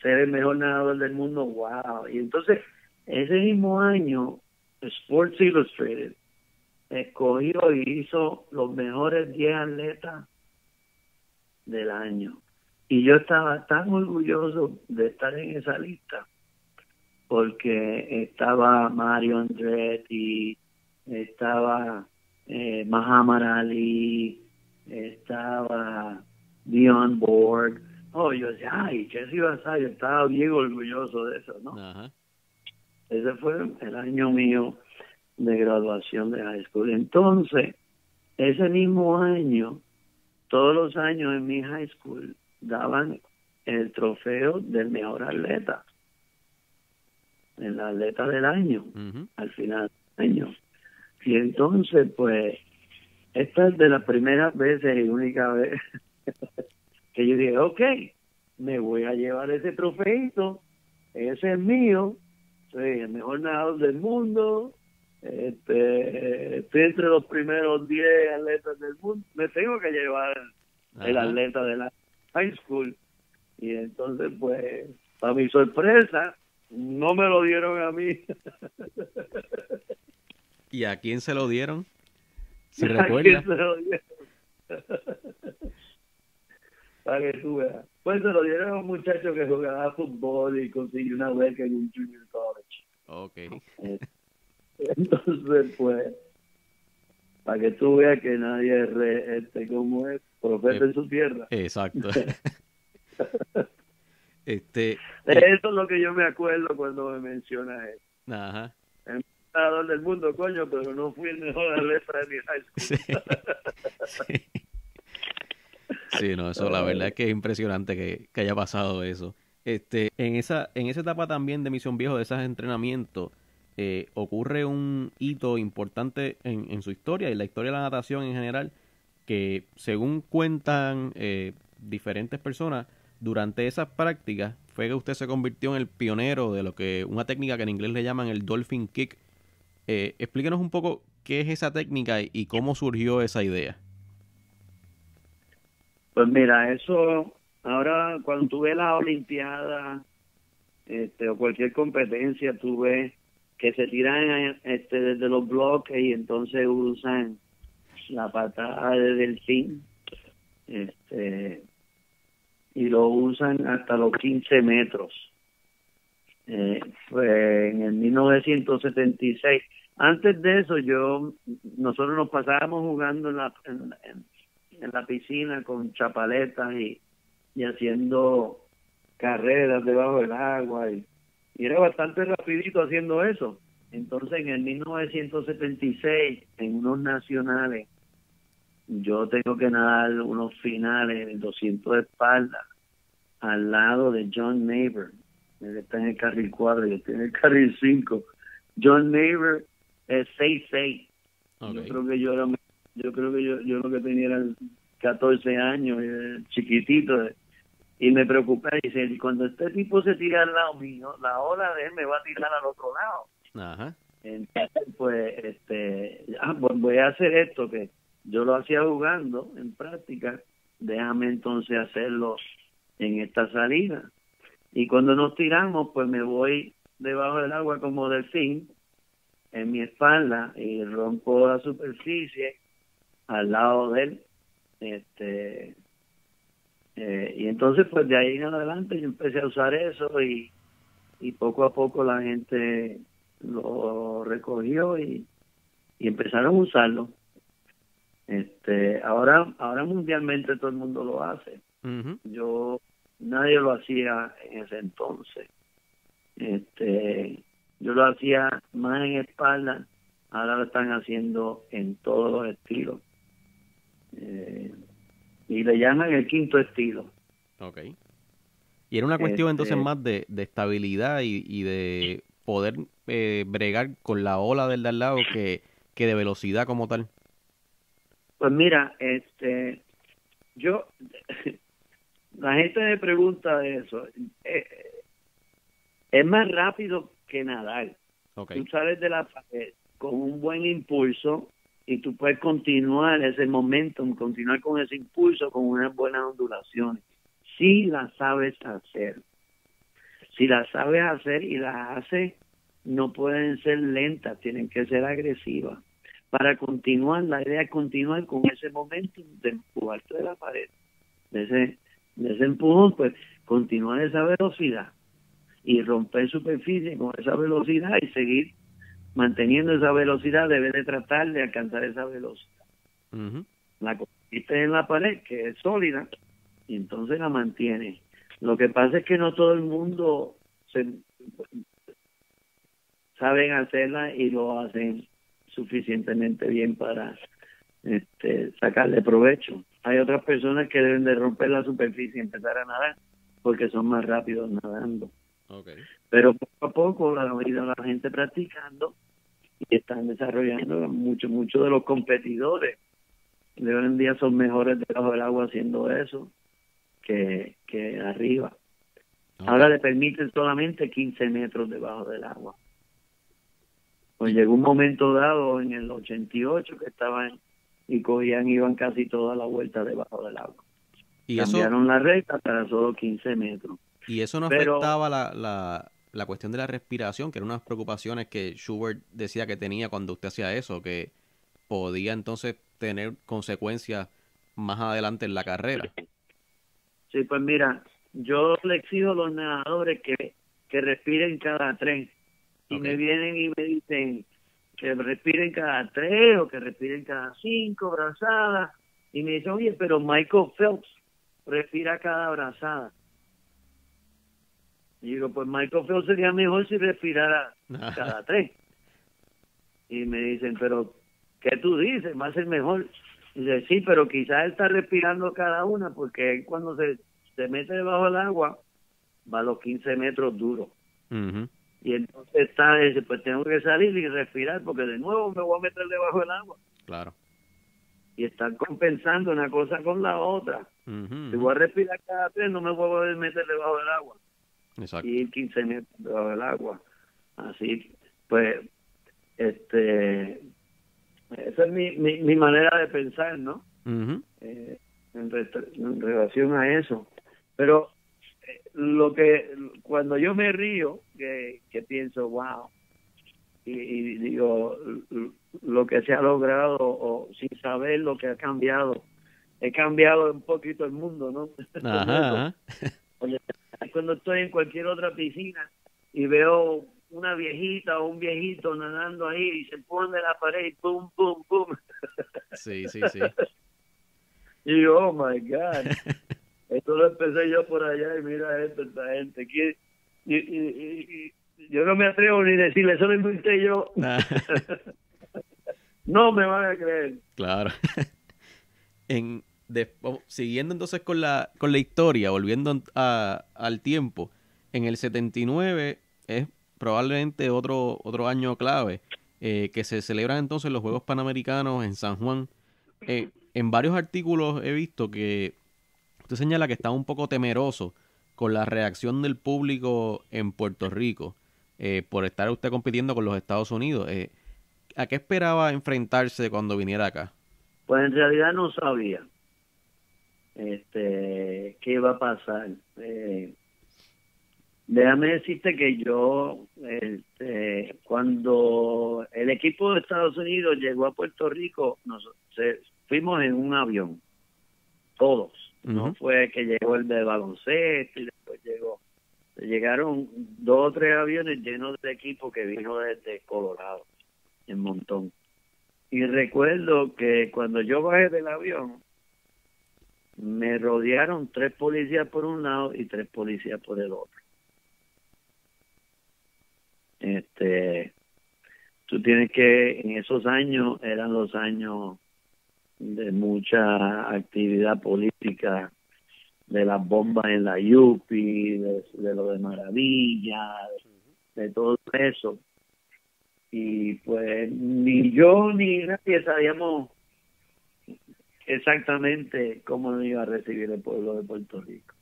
ser el mejor nadador del mundo, wow. Y entonces, ese mismo año, Sports Illustrated escogió y hizo los mejores 10 atletas del año. Y yo estaba tan orgulloso de estar en esa lista, porque estaba Mario Andretti, estaba Muhammad Ali, estaba Dion Borg. Oh, yo decía, ay, Jesse Basay, yo estaba bien orgulloso de eso, ¿no? Ajá. Ese fue el año mío de graduación de high school. Entonces, ese mismo año, todos los años en mi high school daban el trofeo del mejor atleta, el atleta del año, Ujú. al final del año. Y entonces, pues, esta es de las primeras veces y única vez que yo dije, ok, me voy a llevar ese trofeito, ese es mío, soy el mejor nadador del mundo, estoy entre los primeros 10 atletas del mundo, me tengo que llevar el Ajá. atleta de la high school. Y entonces, pues, para mi sorpresa, no me lo dieron a mí. ¿Y a quién se lo dieron? Si ¿A quién recuerda. se lo dieron? para que tú veas. Pues se lo dieron a un muchacho que jugaba fútbol y consiguió una beca en un junior college. Ok. Entonces, pues, para que tú veas que nadie como es, Eh, profeta en su tierra. exacto. Eso es lo que yo me acuerdo cuando me mencionas eso. Ajá. El mejor del mundo, coño, pero no fui el mejor atleta de mi high Sí. school. Sí. Sí, no, eso la verdad es que es impresionante que haya pasado eso. En esa etapa también de Misión Viejo, de esos entrenamientos, ocurre un hito importante en su historia y en la historia de la natación en general, que según cuentan diferentes personas, durante esas prácticas fue que usted se convirtió en el pionero de lo que una técnica que en inglés le llaman el dolphin kick. Explíquenos un poco qué es esa técnica y cómo surgió esa idea. Pues mira, eso, ahora cuando tú ves las Olimpiadas o cualquier competencia, tú ves que se tiran desde los bloques y entonces usan la patada de delfín y lo usan hasta los 15 metros. Pues en el 1976, antes de eso nosotros nos pasábamos jugando en la piscina con chapaletas y haciendo carreras debajo del agua y era bastante rapidito haciendo eso. Entonces en el 1976 en unos nacionales yo tengo que nadar unos finales en 200 de espalda al lado de John Neighbor. Él está en el carril 4 y yo estoy en el carril 5. John Neighbor es 6'6". Okay. Yo creo que yo lo que tenía eran 14 años, chiquitito, y me preocupé. Dice, cuando este tipo se tira al lado mío, la ola de él me va a tirar al otro lado. Ajá. Entonces, pues, pues voy a hacer esto que yo lo hacía jugando en práctica, déjame entonces hacerlo en esta salida. Y cuando nos tiramos, pues me voy debajo del agua como delfín en mi espalda y rompo la superficie al lado de él. Y entonces, pues de ahí en adelante yo empecé a usar eso y poco a poco la gente lo recogió y empezaron a usarlo. Ahora mundialmente todo el mundo lo hace. Uh-huh. Nadie lo hacía en ese entonces. Yo lo hacía más en espalda, ahora lo están haciendo en todos los estilos. Y le llaman el quinto estilo. Ok. Y era una cuestión entonces más de estabilidad y de poder bregar con la ola del de al lado que de velocidad como tal. Pues mira, yo la gente me pregunta de eso. Es más rápido que nadar. Okay. Tú sales de la pared con un buen impulso y tú puedes continuar ese momentum, continuar con ese impulso con unas buenas ondulaciones. Si las sabes hacer. Si las sabes hacer y las haces, no pueden ser lentas, tienen que ser agresivas. Para continuar, la idea es continuar con ese momentum de empujarte de la pared. De ese empujón, pues continuar esa velocidad y romper superficie con esa velocidad y seguir manteniendo esa velocidad. Debe de tratar de alcanzar esa velocidad. Uh-huh. La consiste en la pared, que es sólida, y entonces la mantiene. Lo que pasa es que no todo el mundo saben hacerla y lo hacen suficientemente bien para sacarle provecho. Hay otras personas que deben de romper la superficie y empezar a nadar porque son más rápidos nadando. Okay. Pero poco a poco la gente practicando y están desarrollando muchos de los competidores de hoy en día son mejores debajo del agua haciendo eso que arriba. Okay. Ahora le permiten solamente 15 metros debajo del agua. Pues llegó un momento dado en el 88 que estaban y iban casi toda la vuelta debajo del agua. Y cambiaron la recta para solo 15 metros. ¿Y eso no afectaba la cuestión de la respiración, que eran unas preocupaciones que Schubert decía que tenía cuando usted hacía eso, que podía entonces tener consecuencias más adelante en la carrera? Sí, pues mira, yo le exijo a los nadadores que respiren cada 3. Y Ok. me vienen y me dicen que respiren cada 3 o que respiren cada 5 brazadas. Y me dicen, oye, pero Michael Phelps respira cada brazada. Y digo, pues Michael Phelps sería mejor si respirara cada 3. Y me dicen, pero ¿qué tú dices? Va a ser mejor. Y dice, sí, pero quizás él está respirando cada una porque él cuando se mete debajo del agua va a los 15 metros duros. Ujú. Y entonces dice, pues tengo que salir y respirar porque de nuevo me voy a meter debajo del agua. Claro. Y están compensando una cosa con la otra. Ujú, Si ujú. voy a respirar cada 3, no me voy a poder meter debajo del agua. Exacto. Y ir 15 metros debajo del agua. Así, pues, esa es mi manera de pensar, ¿no? Ujú. En relación a eso. Pero cuando yo me río, que pienso, wow, y digo, lo que se ha logrado, o sin saber lo que ha cambiado, he cambiado un poquito el mundo, ¿no? Con eso. Ajá, ajá. Cuando estoy en cualquier otra piscina y veo una viejita o un viejito nadando ahí y se pone de la pared y pum, pum, pum. Sí, sí, sí. Y yo, oh my God, esto lo empecé yo por allá y mira esta gente. Yo no me atrevo ni decirle, eso lo inventé yo. No me van a creer. Claro. Siguiendo entonces con la historia, volviendo al tiempo, en el 79 es probablemente otro año clave, que se celebran entonces los Juegos Panamericanos en San Juan. En varios artículos he visto que usted señala que está un poco temeroso con la reacción del público en Puerto Rico, por estar usted compitiendo con los Estados Unidos. ¿A qué esperaba enfrentarse cuando viniera acá? Pues en realidad no sabía qué iba a pasar. Déjame decirte que yo, cuando el equipo de Estados Unidos llegó a Puerto Rico, fuimos en un avión, todos. No Ujú. fue que llegó el de baloncesto y después llegaron 2 o 3 aviones llenos de equipo que vino desde Colorado, en montón. Y recuerdo que cuando yo bajé del avión, me rodearon 3 policías por un lado y 3 policías por el otro. Tú tienes que, en esos años, eran los años de mucha actividad política, de las bombas en la Yupi, de lo de Maravilla, de todo eso. Y pues ni yo ni nadie sabíamos exactamente cómo nos iba a recibir el pueblo de Puerto Rico.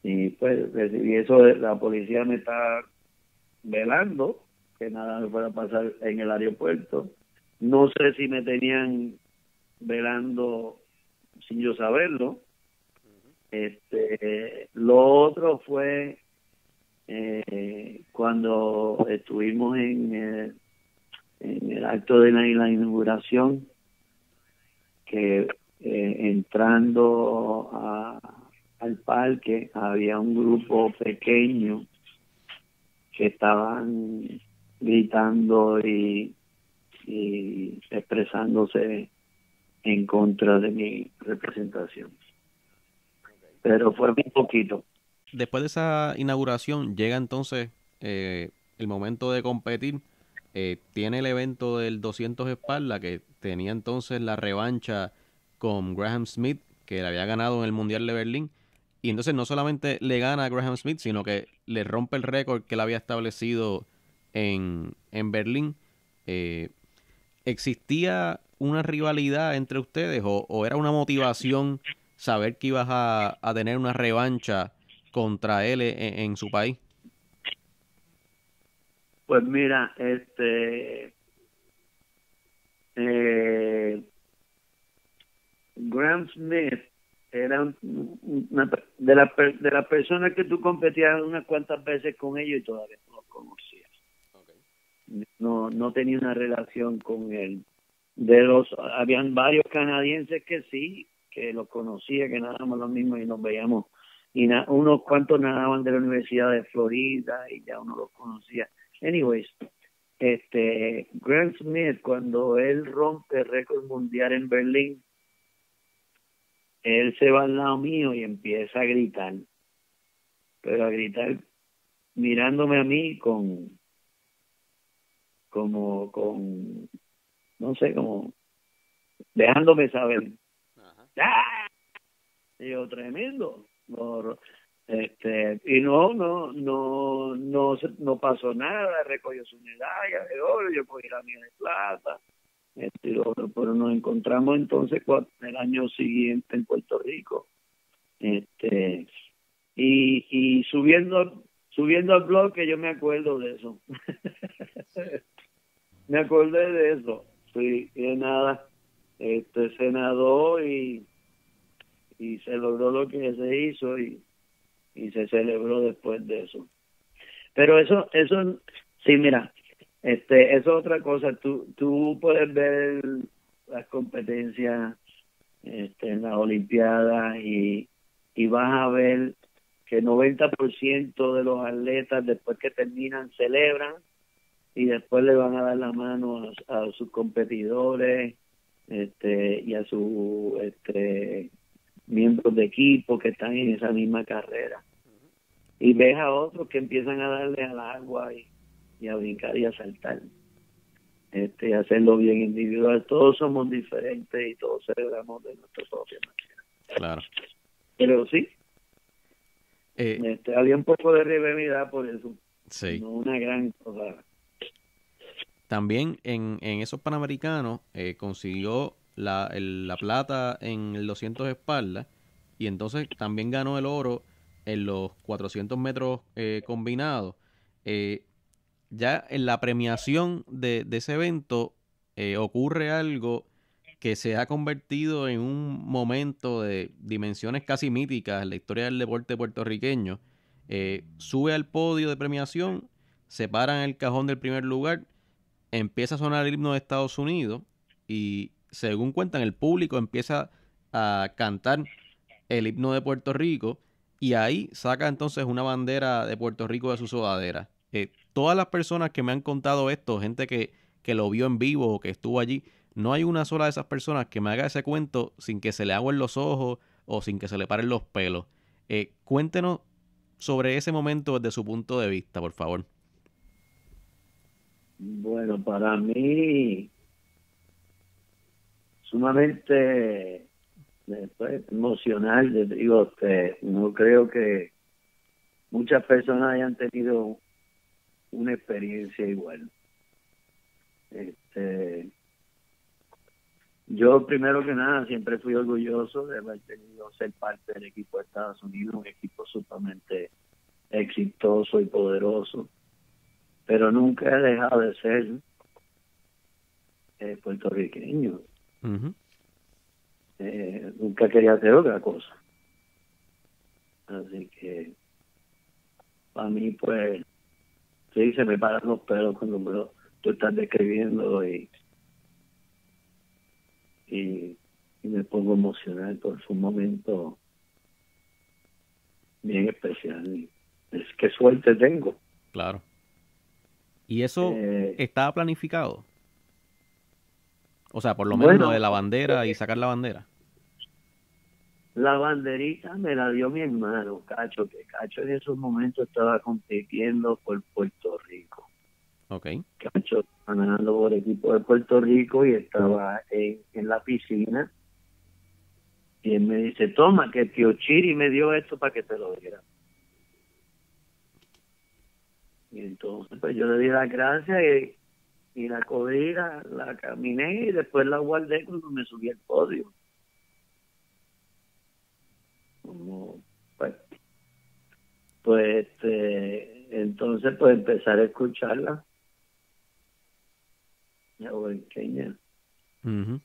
Y pues recibí eso, la policía me está velando, que nada me fuera a pasar en el aeropuerto. No sé si me tenían velando sin yo saberlo. Lo otro fue cuando estuvimos en el acto de la inauguración, que entrando al parque había un grupo pequeño que estaban gritando y expresándose en contra de mi representación. Pero fue muy poquito. Después de esa inauguración, llega entonces el momento de competir. Tiene el evento del 200 espalda, que tenía entonces la revancha con Graham Smith, que le había ganado en el Mundial de Berlín. Y entonces no solamente le gana a Graham Smith, sino que le rompe el récord que él había establecido en Berlín. Eh, ¿Existía una rivalidad entre ustedes o era una motivación saber que ibas a tener una revancha contra él en su país? Pues mira, Graham Smith era una de las personas que tú competías unas cuantas veces con ellos y todavía no los conocías. No tenía una relación con él. Habían varios canadienses que sí, que los conocía, que nadábamos los mismos y nos veíamos. Y unos cuantos nadaban de la Universidad de Florida y ya uno los conocía. Anyways, Grant Smith, cuando él rompe el récord mundial en Berlín, él se va al lado mío y empieza a gritar, pero a gritar mirándome a mí no sé, como dejándome saber. ¡Ah! Y yo, tremendo. Y no pasó nada, recogió su medalla de oro, yo cogí la mía de plata, pero nos encontramos entonces el año siguiente en Puerto Rico, y subiendo al blog, que yo me acuerdo de eso. Me acordé de eso. Sí, y nada, se nadó y se logró lo que se hizo y se celebró después de eso. Pero eso sí, mira, eso es otra cosa. Tú puedes ver las competencias en las Olimpiadas y vas a ver que el 90% de los atletas, después que terminan, celebran y después le van a dar la mano a sus competidores y a sus miembros de equipo que están en esa misma carrera. Y ves a otros que empiezan a darle al agua y a brincar y a saltar. Hacerlo bien individual. Todos somos diferentes y todos celebramos de nuestra propia manera. Claro. Pero sí, había un poco de rivalidad por eso. Sí. No una gran cosa. También en esos Panamericanos consiguió la plata en el 200 espaldas y entonces también ganó el oro en los 400 metros combinados. Ya en la premiación de ese evento ocurre algo que se ha convertido en un momento de dimensiones casi míticas en la historia del deporte puertorriqueño. Sube al podio de premiación, se para en el cajón del primer lugar, empieza a sonar el himno de Estados Unidos y, según cuentan, el público empieza a cantar el himno de Puerto Rico y ahí saca entonces una bandera de Puerto Rico de su sudadera. Todas las personas que me han contado esto, gente que lo vio en vivo o que estuvo allí, no hay una sola de esas personas que me haga ese cuento sin que se le agüen los ojos o sin que se le paren los pelos. Cuéntenos sobre ese momento desde su punto de vista, por favor. Bueno, para mí, sumamente emocional. Digo, no creo que muchas personas hayan tenido una experiencia igual. Yo, primero que nada, siempre fui orgulloso de haber tenido ser parte del equipo de Estados Unidos, un equipo sumamente exitoso y poderoso, pero nunca he dejado de ser puertorriqueño. Uh-huh. Nunca quería hacer otra cosa. Así que para mí, pues, sí, se me paran los pelos cuando tú estás describiendo y me pongo emocional por un momento bien especial. Es que suerte tengo. Claro. ¿Y eso estaba planificado? O sea, por lo menos lo de la bandera y sacar la bandera. La banderita me la dio mi hermano, Cacho, que Cacho en esos momentos estaba compitiendo por Puerto Rico. Okay. Cacho estaba nadando por el equipo de Puerto Rico y estaba en la piscina. Y él me dice, toma, que tío Chiri me dio esto para que te lo diera. Y entonces pues yo le di las gracias y la cogí, la caminé y después la guardé cuando me subí al podio. Entonces pues empezar a escucharla. La huerqueña. Uh-huh.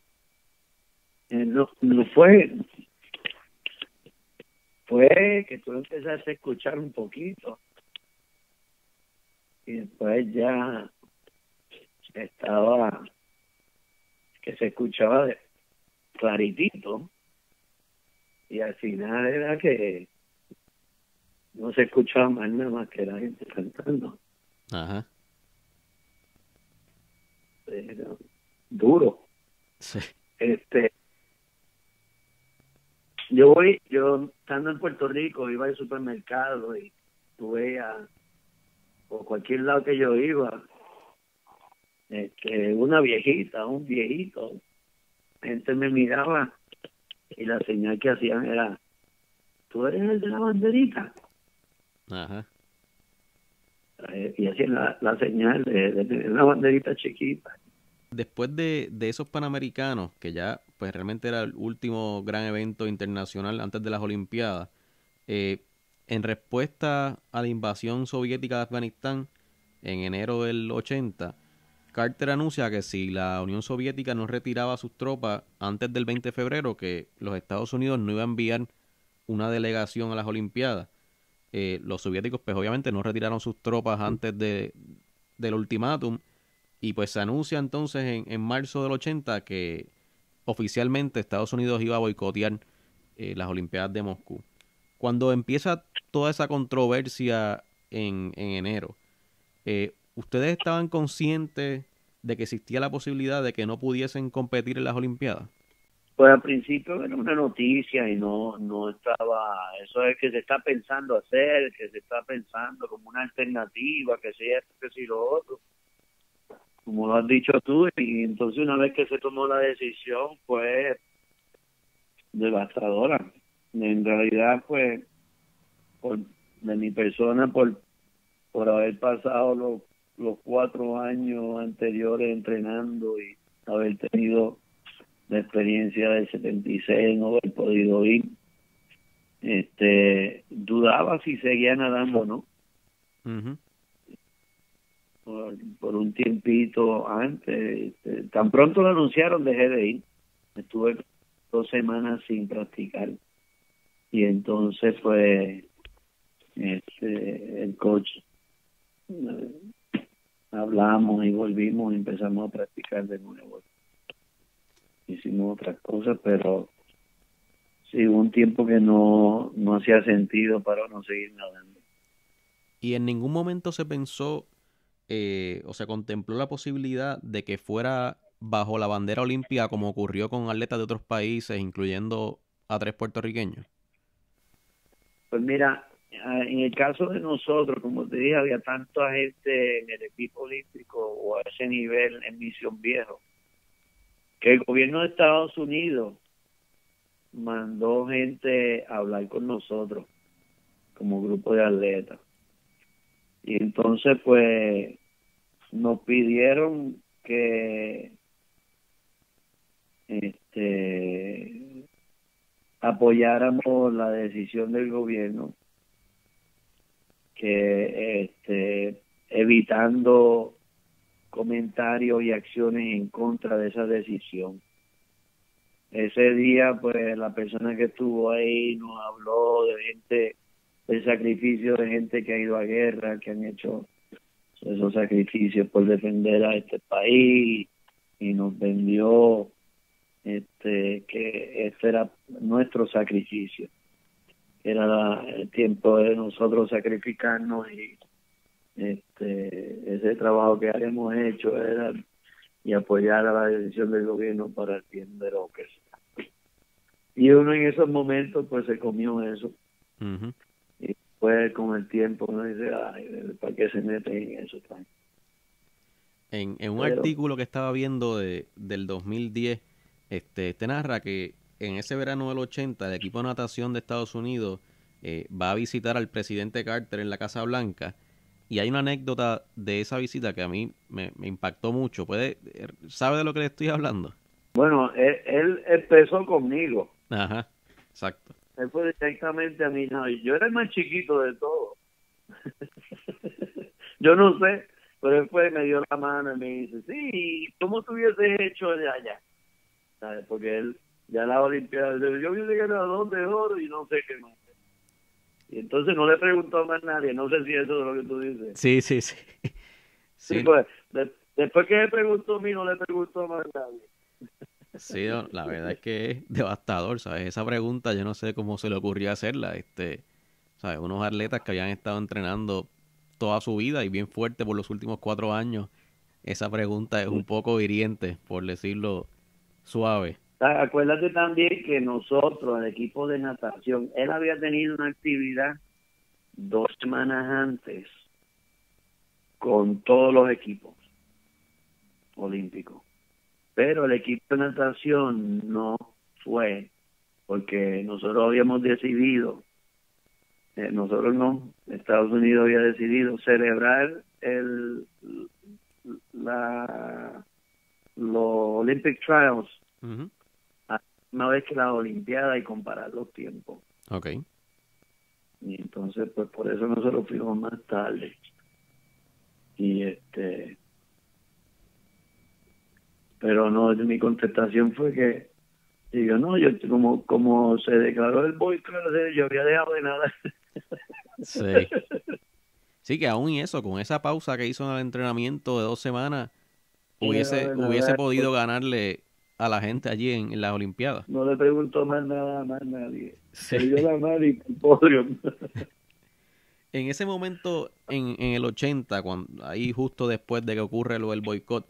No fue que tú empezaste a escuchar un poquito y después ya estaba que se escuchaba claritito y al final era que no se escuchaba más que la gente cantando. Ajá. Era duro. Sí. Yo estando en Puerto Rico iba al supermercado y tú veías por cualquier lado que yo iba, una viejita, un viejito, gente me miraba y la señal que hacían era, ¿tú eres el de la banderita? Ajá. Y hacían la señal de tener una banderita chiquita. Después de esos Panamericanos, que ya pues realmente era el último gran evento internacional antes de las Olimpiadas, en respuesta a la invasión soviética de Afganistán en enero del 80, Carter anuncia que si la Unión Soviética no retiraba sus tropas antes del 20 de febrero, que los Estados Unidos no iba a enviar una delegación a las Olimpiadas. Los soviéticos pues obviamente no retiraron sus tropas antes del ultimátum, y pues se anuncia entonces en marzo del 80 que oficialmente Estados Unidos iba a boicotear las Olimpiadas de Moscú. Cuando empieza toda esa controversia en enero, ¿ustedes estaban conscientes de que existía la posibilidad de que no pudiesen competir en las Olimpiadas? Pues al principio era una noticia y no estaba, eso es que se está pensando hacer, que se está pensando como una alternativa, que si esto, que si lo otro, como lo has dicho tú, y entonces una vez que se tomó la decisión fue devastadora. En realidad, pues, de mi persona, por haber pasado los 4 años anteriores entrenando y haber tenido la experiencia del 76, no haber podido ir, dudaba si seguía nadando o no. Uh-huh. Por un tiempito antes, tan pronto lo anunciaron dejé de ir. Estuve 2 semanas sin practicar y entonces pues el coach, hablamos y volvimos y empezamos a practicar de nuevo. Hicimos otras cosas, pero sí, hubo un tiempo que no hacía sentido para no seguir nadando. Y en ningún momento se pensó o se contempló la posibilidad de que fuera bajo la bandera olímpica, como ocurrió con atletas de otros países, incluyendo a 3 puertorriqueños. Pues mira, en el caso de nosotros, como te dije, había tanta gente en el equipo olímpico o a ese nivel en Misión Viejo, que el gobierno de Estados Unidos mandó gente a hablar con nosotros como grupo de atletas. Y entonces pues nos pidieron que apoyáramos la decisión del gobierno, que evitando comentarios y acciones en contra de esa decisión. Ese día pues la persona que estuvo ahí nos habló de gente, del sacrificio de gente que ha ido a guerra, que han hecho esos sacrificios por defender a este país, y nos vendió que este era nuestro sacrificio, era el tiempo de nosotros sacrificarnos, y ese trabajo que habíamos hecho era y apoyar a la decisión del gobierno para el bien de lo que sea. Y uno en esos momentos pues se comió eso. Uh-huh. Y pues con el tiempo uno dice, ay, ¿para qué se mete en eso? En un artículo que estaba viendo del 2010, te narra que en ese verano del 80 el equipo de natación de Estados Unidos va a visitar al presidente Carter en la Casa Blanca, y hay una anécdota de esa visita que a mí me impactó mucho. ¿Sabe de lo que le estoy hablando? Bueno, él empezó conmigo. Ajá, exacto. Él fue directamente a mí. No, yo era el más chiquito de todos. Yo no sé, pero él fue, me dio la mano y me dice, sí, ¿cómo tú hubieses hecho de allá? ¿Sabes? Porque él, ya la Olimpiada, yo hubiese ganado 2 de oro y no sé qué más. Y entonces no le preguntó a más nadie, no sé si eso es lo que tú dices. Sí, sí, sí. Sí, pues, después que le preguntó a mí, no le preguntó a más nadie. Sí, no, la verdad es que es devastador, ¿sabes? Esa pregunta yo no sé cómo se le ocurrió hacerla, ¿sabes? Unos atletas que habían estado entrenando toda su vida y bien fuerte por los últimos 4 años. Esa pregunta es un poco hiriente, por decirlo suave. Acuérdate también que nosotros, el equipo de natación, él había tenido una actividad 2 semanas antes con todos los equipos olímpicos. Pero el equipo de natación no fue porque nosotros habíamos decidido, nosotros no, Estados Unidos había decidido celebrar la, los Olympic Trials Ujú. a la misma vez que la Olimpiada y comparar los tiempos. Ok. Y entonces, pues por eso nosotros fuimos más tarde. Y pero no, mi contestación fue que digo, no, yo como se declaró el boicot, yo había dejado de nada. Sí. Sí, que aún y eso, con esa pausa que hizo en el entrenamiento de 2 semanas, hubiese Pues, podido ganarle a la gente allí en las Olimpiadas. no le preguntó más nada a más nadie. Sí. Perdió la madre y el podio. En ese momento, en el 80, cuando, ahí justo después de que ocurre lo del boicot,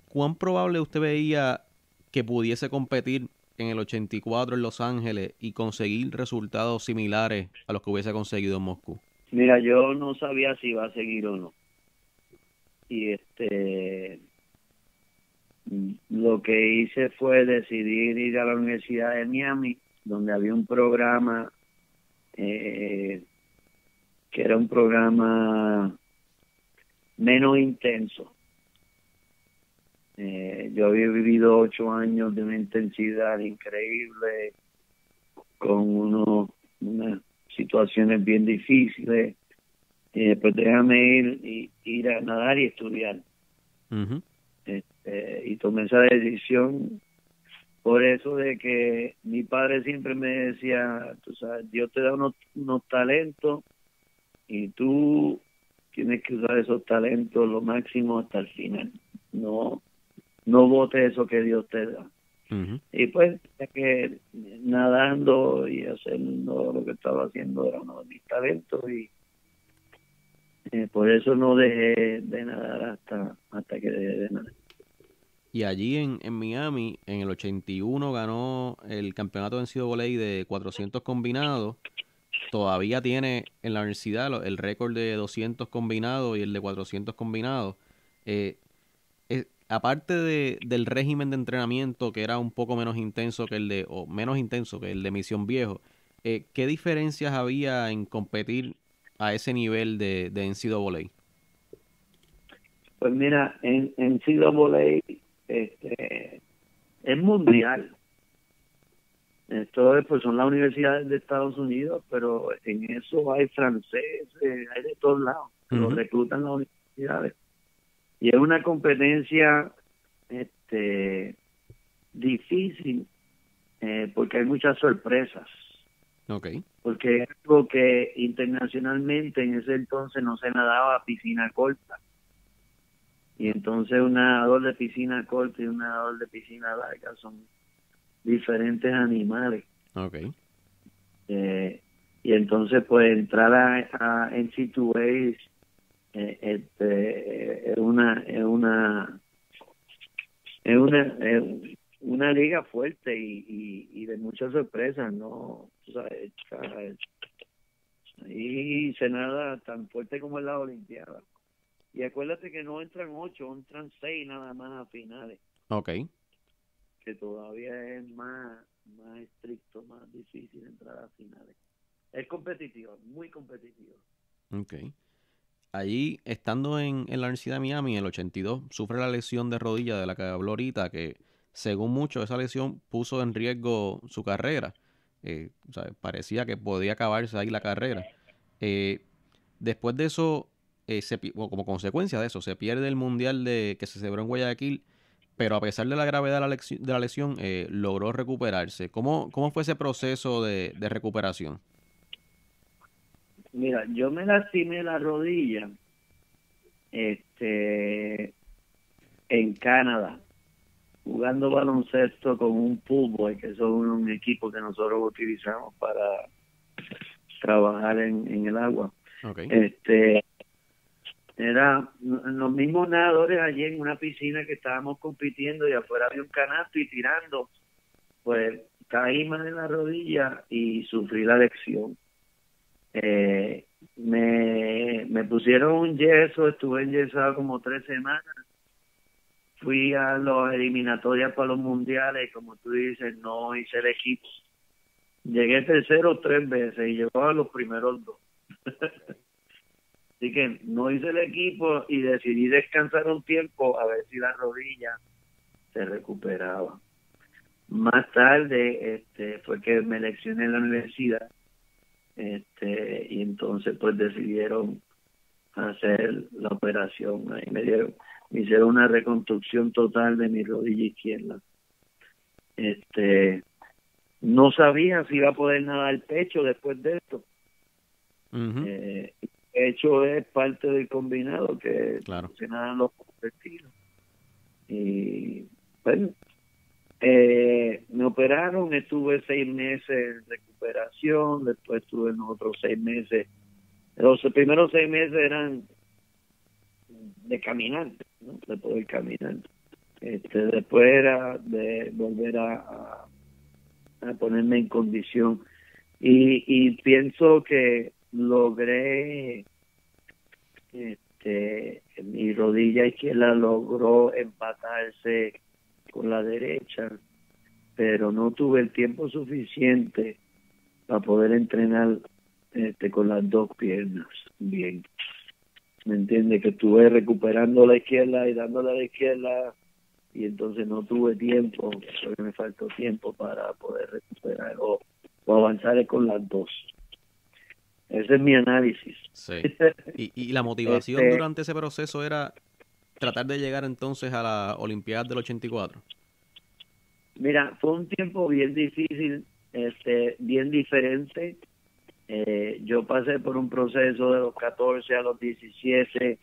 ¿cuán probable usted veía que pudiese competir en el 84 en Los Ángeles y conseguir resultados similares a los que hubiese conseguido en Moscú? Mira, yo no sabía si iba a seguir o no. Y lo que hice fue decidir ir a la Universidad de Miami, donde había un programa que era un programa menos intenso. Yo había vivido 8 años de una intensidad increíble, con unas situaciones bien difíciles. Y después déjame ir a nadar y estudiar. Uh-huh. Y tomé esa decisión por eso de que mi padre siempre me decía, tú sabes, Dios te da unos talentos y tú tienes que usar esos talentos lo máximo hasta el final. No botes eso que Dios te da. Uh-huh. Y pues, ya que nadando y haciendo lo que estaba haciendo era uno de mis talentos y por eso no dejé de nadar hasta que dejé de nadar. Y allí en Miami, en el 81, ganó el campeonato de NCAA de 400 combinados. Todavía tiene en la universidad el récord de 200 combinados y el de 400 combinados. Eh, Aparte del régimen de entrenamiento que era un poco menos intenso que o menos intenso que el de Misión Viejo, ¿qué diferencias había en competir a ese nivel de NCAA? Pues mira, en NCAA es mundial. Esto pues son las universidades de Estados Unidos, pero en eso hay franceses, hay de todos lados, que los Uh-huh. reclutan las universidades. Y es una competencia difícil porque hay muchas sorpresas. Ok. Porque es algo que internacionalmente en ese entonces no se nadaba a piscina corta. Y entonces un nadador de piscina corta y un nadador de piscina larga son diferentes animales. Ok. Y entonces pues entrar a NCAA es una liga fuerte y de muchas sorpresas, ¿no? Tú sabes, ahí se nada tan fuerte como en la Olimpiada. Y acuérdate que no entran 8, entran 6 nada más a finales, Ok. que todavía es más estricto, más difícil entrar a finales. Es competitivo, muy competitivo. Ok. Allí, estando en la Universidad de Miami, en el 82, sufre la lesión de rodilla de la que habló ahorita, que según muchos esa lesión puso en riesgo su carrera. O sea, parecía que podía acabarse ahí la carrera. Eh, Después de eso, o como consecuencia de eso, se pierde el mundial que se celebró en Guayaquil, pero a pesar de la gravedad de la lesión, logró recuperarse. ¿Cómo fue ese proceso de recuperación? Mira, yo me lastimé la rodilla en Canadá. jugando baloncesto con un pool boy, que son un equipo que nosotros utilizamos para trabajar en el agua. Okay. Era los mismos nadadores allí en una piscina que estábamos compitiendo y afuera había un canasto y tirando, pues caí mal en la rodilla y sufrí la lesión. Me pusieron un yeso, estuve enyesado como 3 semanas. Fui a las eliminatorias para los mundiales, como tú dices, no hice el equipo. Llegué tercero 3 veces y llevaba los primeros 2. Así que no hice el equipo y decidí descansar un tiempo a ver si la rodilla se recuperaba. Más tarde fue que me lesioné en la universidad y entonces pues decidieron hacer la operación. Ahí me hicieron una reconstrucción total de mi rodilla izquierda. No sabía si iba a poder nadar el pecho después de esto. Uh-huh. Hecho es parte del combinado que claro. se nadan los estilos. Y bueno, me operaron, estuve 6 meses en recuperación, después estuve en otros 6 meses. Los primeros 6 meses eran de caminar, ¿no? De poder caminar. Después era de volver a ponerme en condición. Y pienso que logré, mi rodilla izquierda logró empatarse con la derecha, pero no tuve el tiempo suficiente para poder entrenar con las 2 piernas bien. ¿Me entiende? Que estuve recuperando la izquierda y dándole a la izquierda y entonces no tuve tiempo, porque me faltó tiempo para poder recuperar o avanzar con las 2. Ese es mi análisis. Sí. ¿Y la motivación durante ese proceso era tratar de llegar entonces a la Olimpiada del 84? Mira, fue un tiempo bien difícil, bien diferente. Yo pasé por un proceso de los 14 a los 17,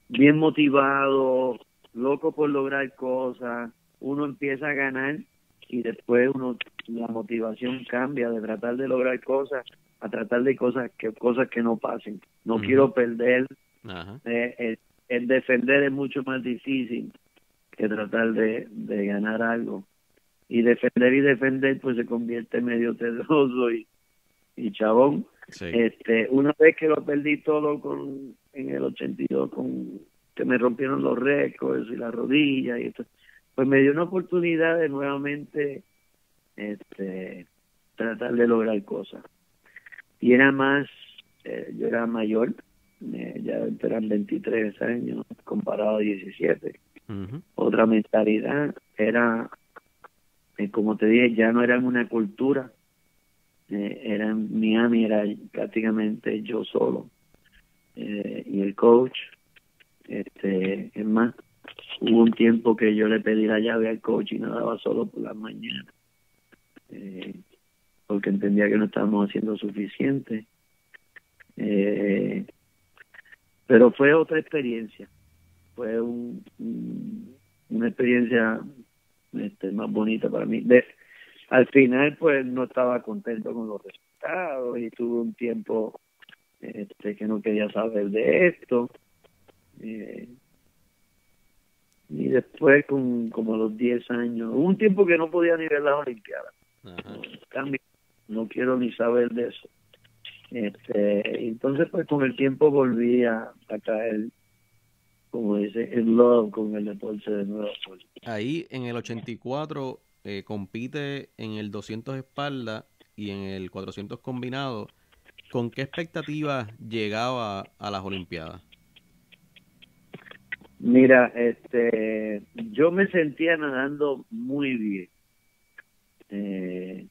bien motivado, loco por lograr cosas. Uno empieza a ganar y después la motivación cambia de tratar de lograr cosas a tratar de cosas que no pasen. No Uh-huh. quiero perder. Ajá. El defender es mucho más difícil que tratar de ganar algo. Y defender pues se convierte medio tedioso y chabón. Sí. Una vez que lo perdí todo en el 82 que me rompieron los récords y la rodilla y esto, pues me dio una oportunidad de nuevamente tratar de lograr cosas. Y era más, yo era mayor, ya eran 23 años comparado a 17. Uh-huh. Otra mentalidad era, como te dije, ya no era una cultura, era en Miami, era prácticamente yo solo y el coach. Es más, hubo un tiempo que yo le pedí la llave al coach y nadaba solo por las mañanas, porque entendía que no estábamos haciendo suficiente. Pero fue otra experiencia, fue una experiencia más bonita para mí. Al final pues no estaba contento con los resultados y tuve un tiempo que no quería saber de esto, y después como a los 10 años, hubo un tiempo que no podía ni ver las Olimpiadas. No quiero ni saber de eso. Entonces pues con el tiempo volví a caer, como dice, en love con el deporte de nuevo. Ahí en el 84 compite en el 200 espalda y en el 400 combinado. ¿Con qué expectativas llegaba a las Olimpiadas? Mira, yo me sentía nadando muy bien.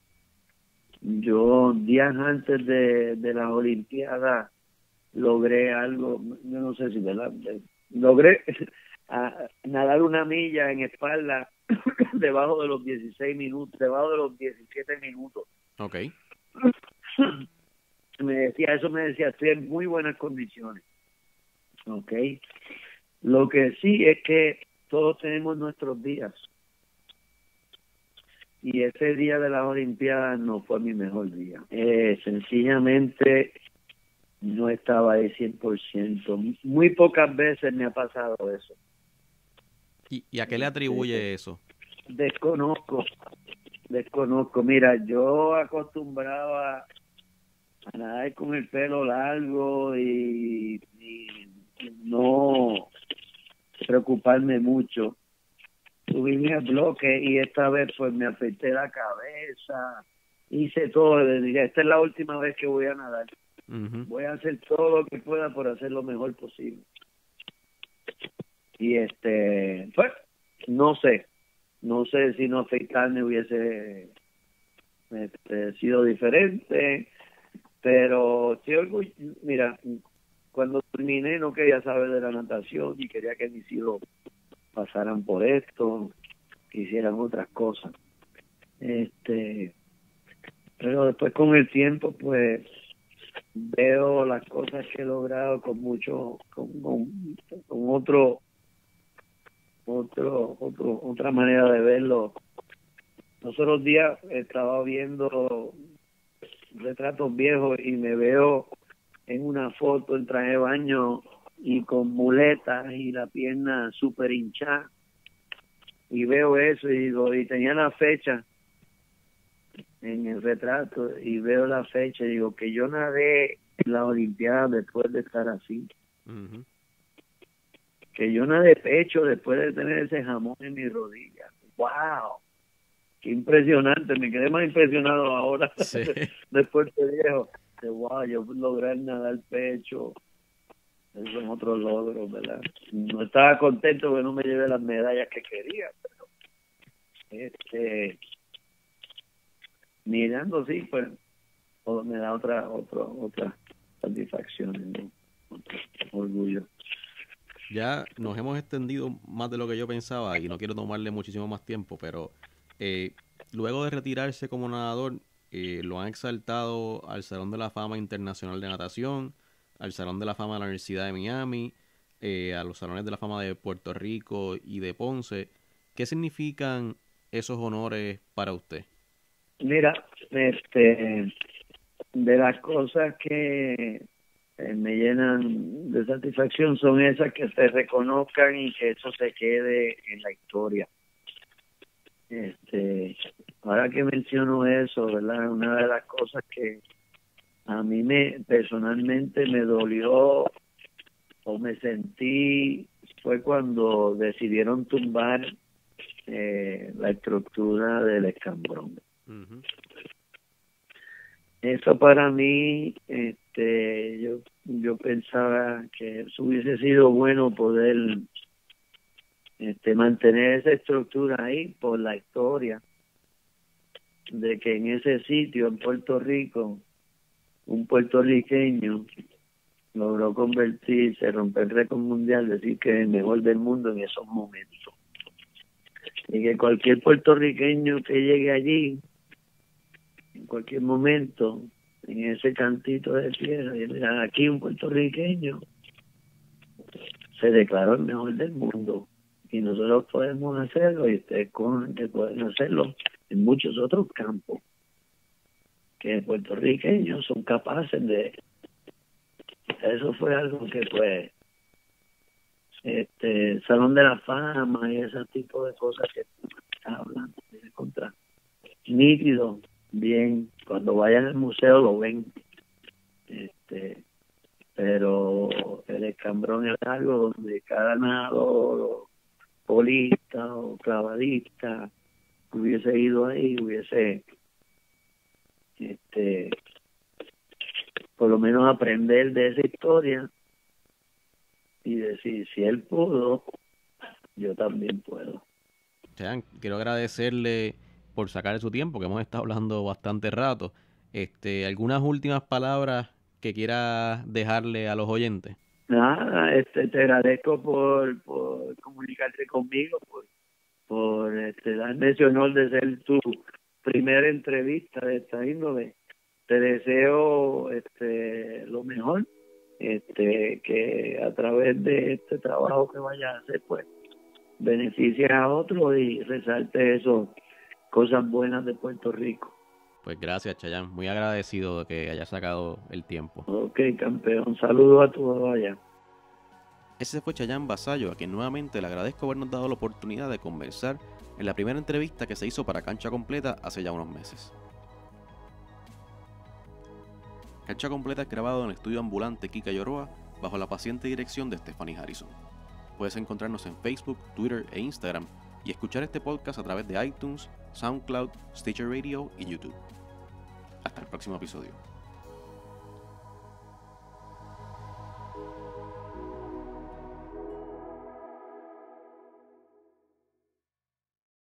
Yo días antes de las Olimpiadas logré algo, yo no sé si logré nadar 1 milla en espalda debajo de los 16 minutos, debajo de los 17 minutos. Okay. Me decía, estoy en muy buenas condiciones. Okay. Lo que sí es que todos tenemos nuestros días. y ese día de las Olimpiadas no fue mi mejor día. Sencillamente no estaba ahí 100%. Muy pocas veces me ha pasado eso. ¿Y a qué le atribuye eso? Desconozco. Mira, yo acostumbraba a nadar con el pelo largo y no preocuparme mucho. Subí al bloque y esta vez pues me afecté la cabeza, hice todo, dije, esta es la última vez que voy a nadar. Voy a hacer todo lo que pueda por hacer lo mejor posible. Y pues no sé si no afeitarme hubiese sido diferente, pero estoy mira, cuando terminé no quería saber de la natación y quería que mis hijos pasaran por esto, que hicieran otras cosas. Pero después con el tiempo pues veo las cosas que he logrado con otra manera de verlo. Los otros días estaba viendo retratos viejos y me veo en una foto en traje de baño y con muletas y la pierna súper hinchada, y veo eso y digo, y tenía la fecha en el retrato y veo la fecha y digo que yo nadé en la Olimpiada después de estar así. Que yo nadé pecho después de tener ese jamón en mi rodilla. ¡Wow! ¡Qué impresionante! Me quedé más impresionado ahora, sí. Después de viejo. ¡Wow! Yo logré nadar pecho. Esos son otros logros, ¿verdad? No estaba contento que no me llevé las medallas que quería, pero mirando, sí, pues me da otra satisfacción, ¿no? Otro orgullo. Ya nos hemos extendido más de lo que yo pensaba y no quiero tomarle muchísimo más tiempo, pero luego de retirarse como nadador, lo han exaltado al Salón de la Fama Internacional de Natación, al Salón de la Fama de la Universidad de Miami, a los Salones de la Fama de Puerto Rico y de Ponce. ¿Qué significan esos honores para usted? Mira, de las cosas que me llenan de satisfacción son esas que se reconozcan y que eso se quede en la historia. Ahora que menciono eso, ¿verdad? Una de las cosas que a mí personalmente me dolió o me sentí fue cuando decidieron tumbar la estructura del escambrón. Eso para mí, yo pensaba que eso hubiese sido bueno poder mantener esa estructura ahí por la historia de que en ese sitio en Puerto Rico un puertorriqueño logró convertirse, romper el récord mundial, decir que es el mejor del mundo en esos momentos, y que cualquier puertorriqueño que llegue allí en cualquier momento en ese cantito de tierra y mira, aquí un puertorriqueño se declaró el mejor del mundo y nosotros podemos hacerlo y ustedes pueden hacerlo en muchos otros campos que puertorriqueños son capaces de. Eso fue algo que pues Salón de la Fama y ese tipo de cosas que estás hablando de contra nítido, bien, cuando vayan al museo lo ven, pero el escambrón es algo donde cada nadador o polista o clavadista hubiese ido ahí, hubiese por lo menos aprender de esa historia y decir, si él pudo, yo también puedo. Sean, quiero agradecerle por sacar su tiempo, que hemos estado hablando bastante rato. ¿Algunas últimas palabras que quiera dejarle a los oyentes? Nada, te agradezco por comunicarte conmigo, por darme ese honor de ser tu primera entrevista de esta índole. Te deseo lo mejor, que a través de este trabajo que vayas a hacer, pues beneficies a otros y resalte eso cosas buenas de Puerto Rico. Pues gracias, Chayanne. Muy agradecido de que hayas sacado el tiempo. Ok, campeón. Saludos a todos allá. Ese fue Chayanne Vasallo, a quien nuevamente le agradezco habernos dado la oportunidad de conversar en la primera entrevista que se hizo para Cancha Completa hace ya unos meses. Cancha Completa es grabado en el estudio ambulante Kika Yoroa, bajo la paciente dirección de Stephanie Harrison. Puedes encontrarnos en Facebook, Twitter e Instagram y escuchar este podcast a través de iTunes, SoundCloud, Stitcher Radio y YouTube. Hasta el próximo episodio.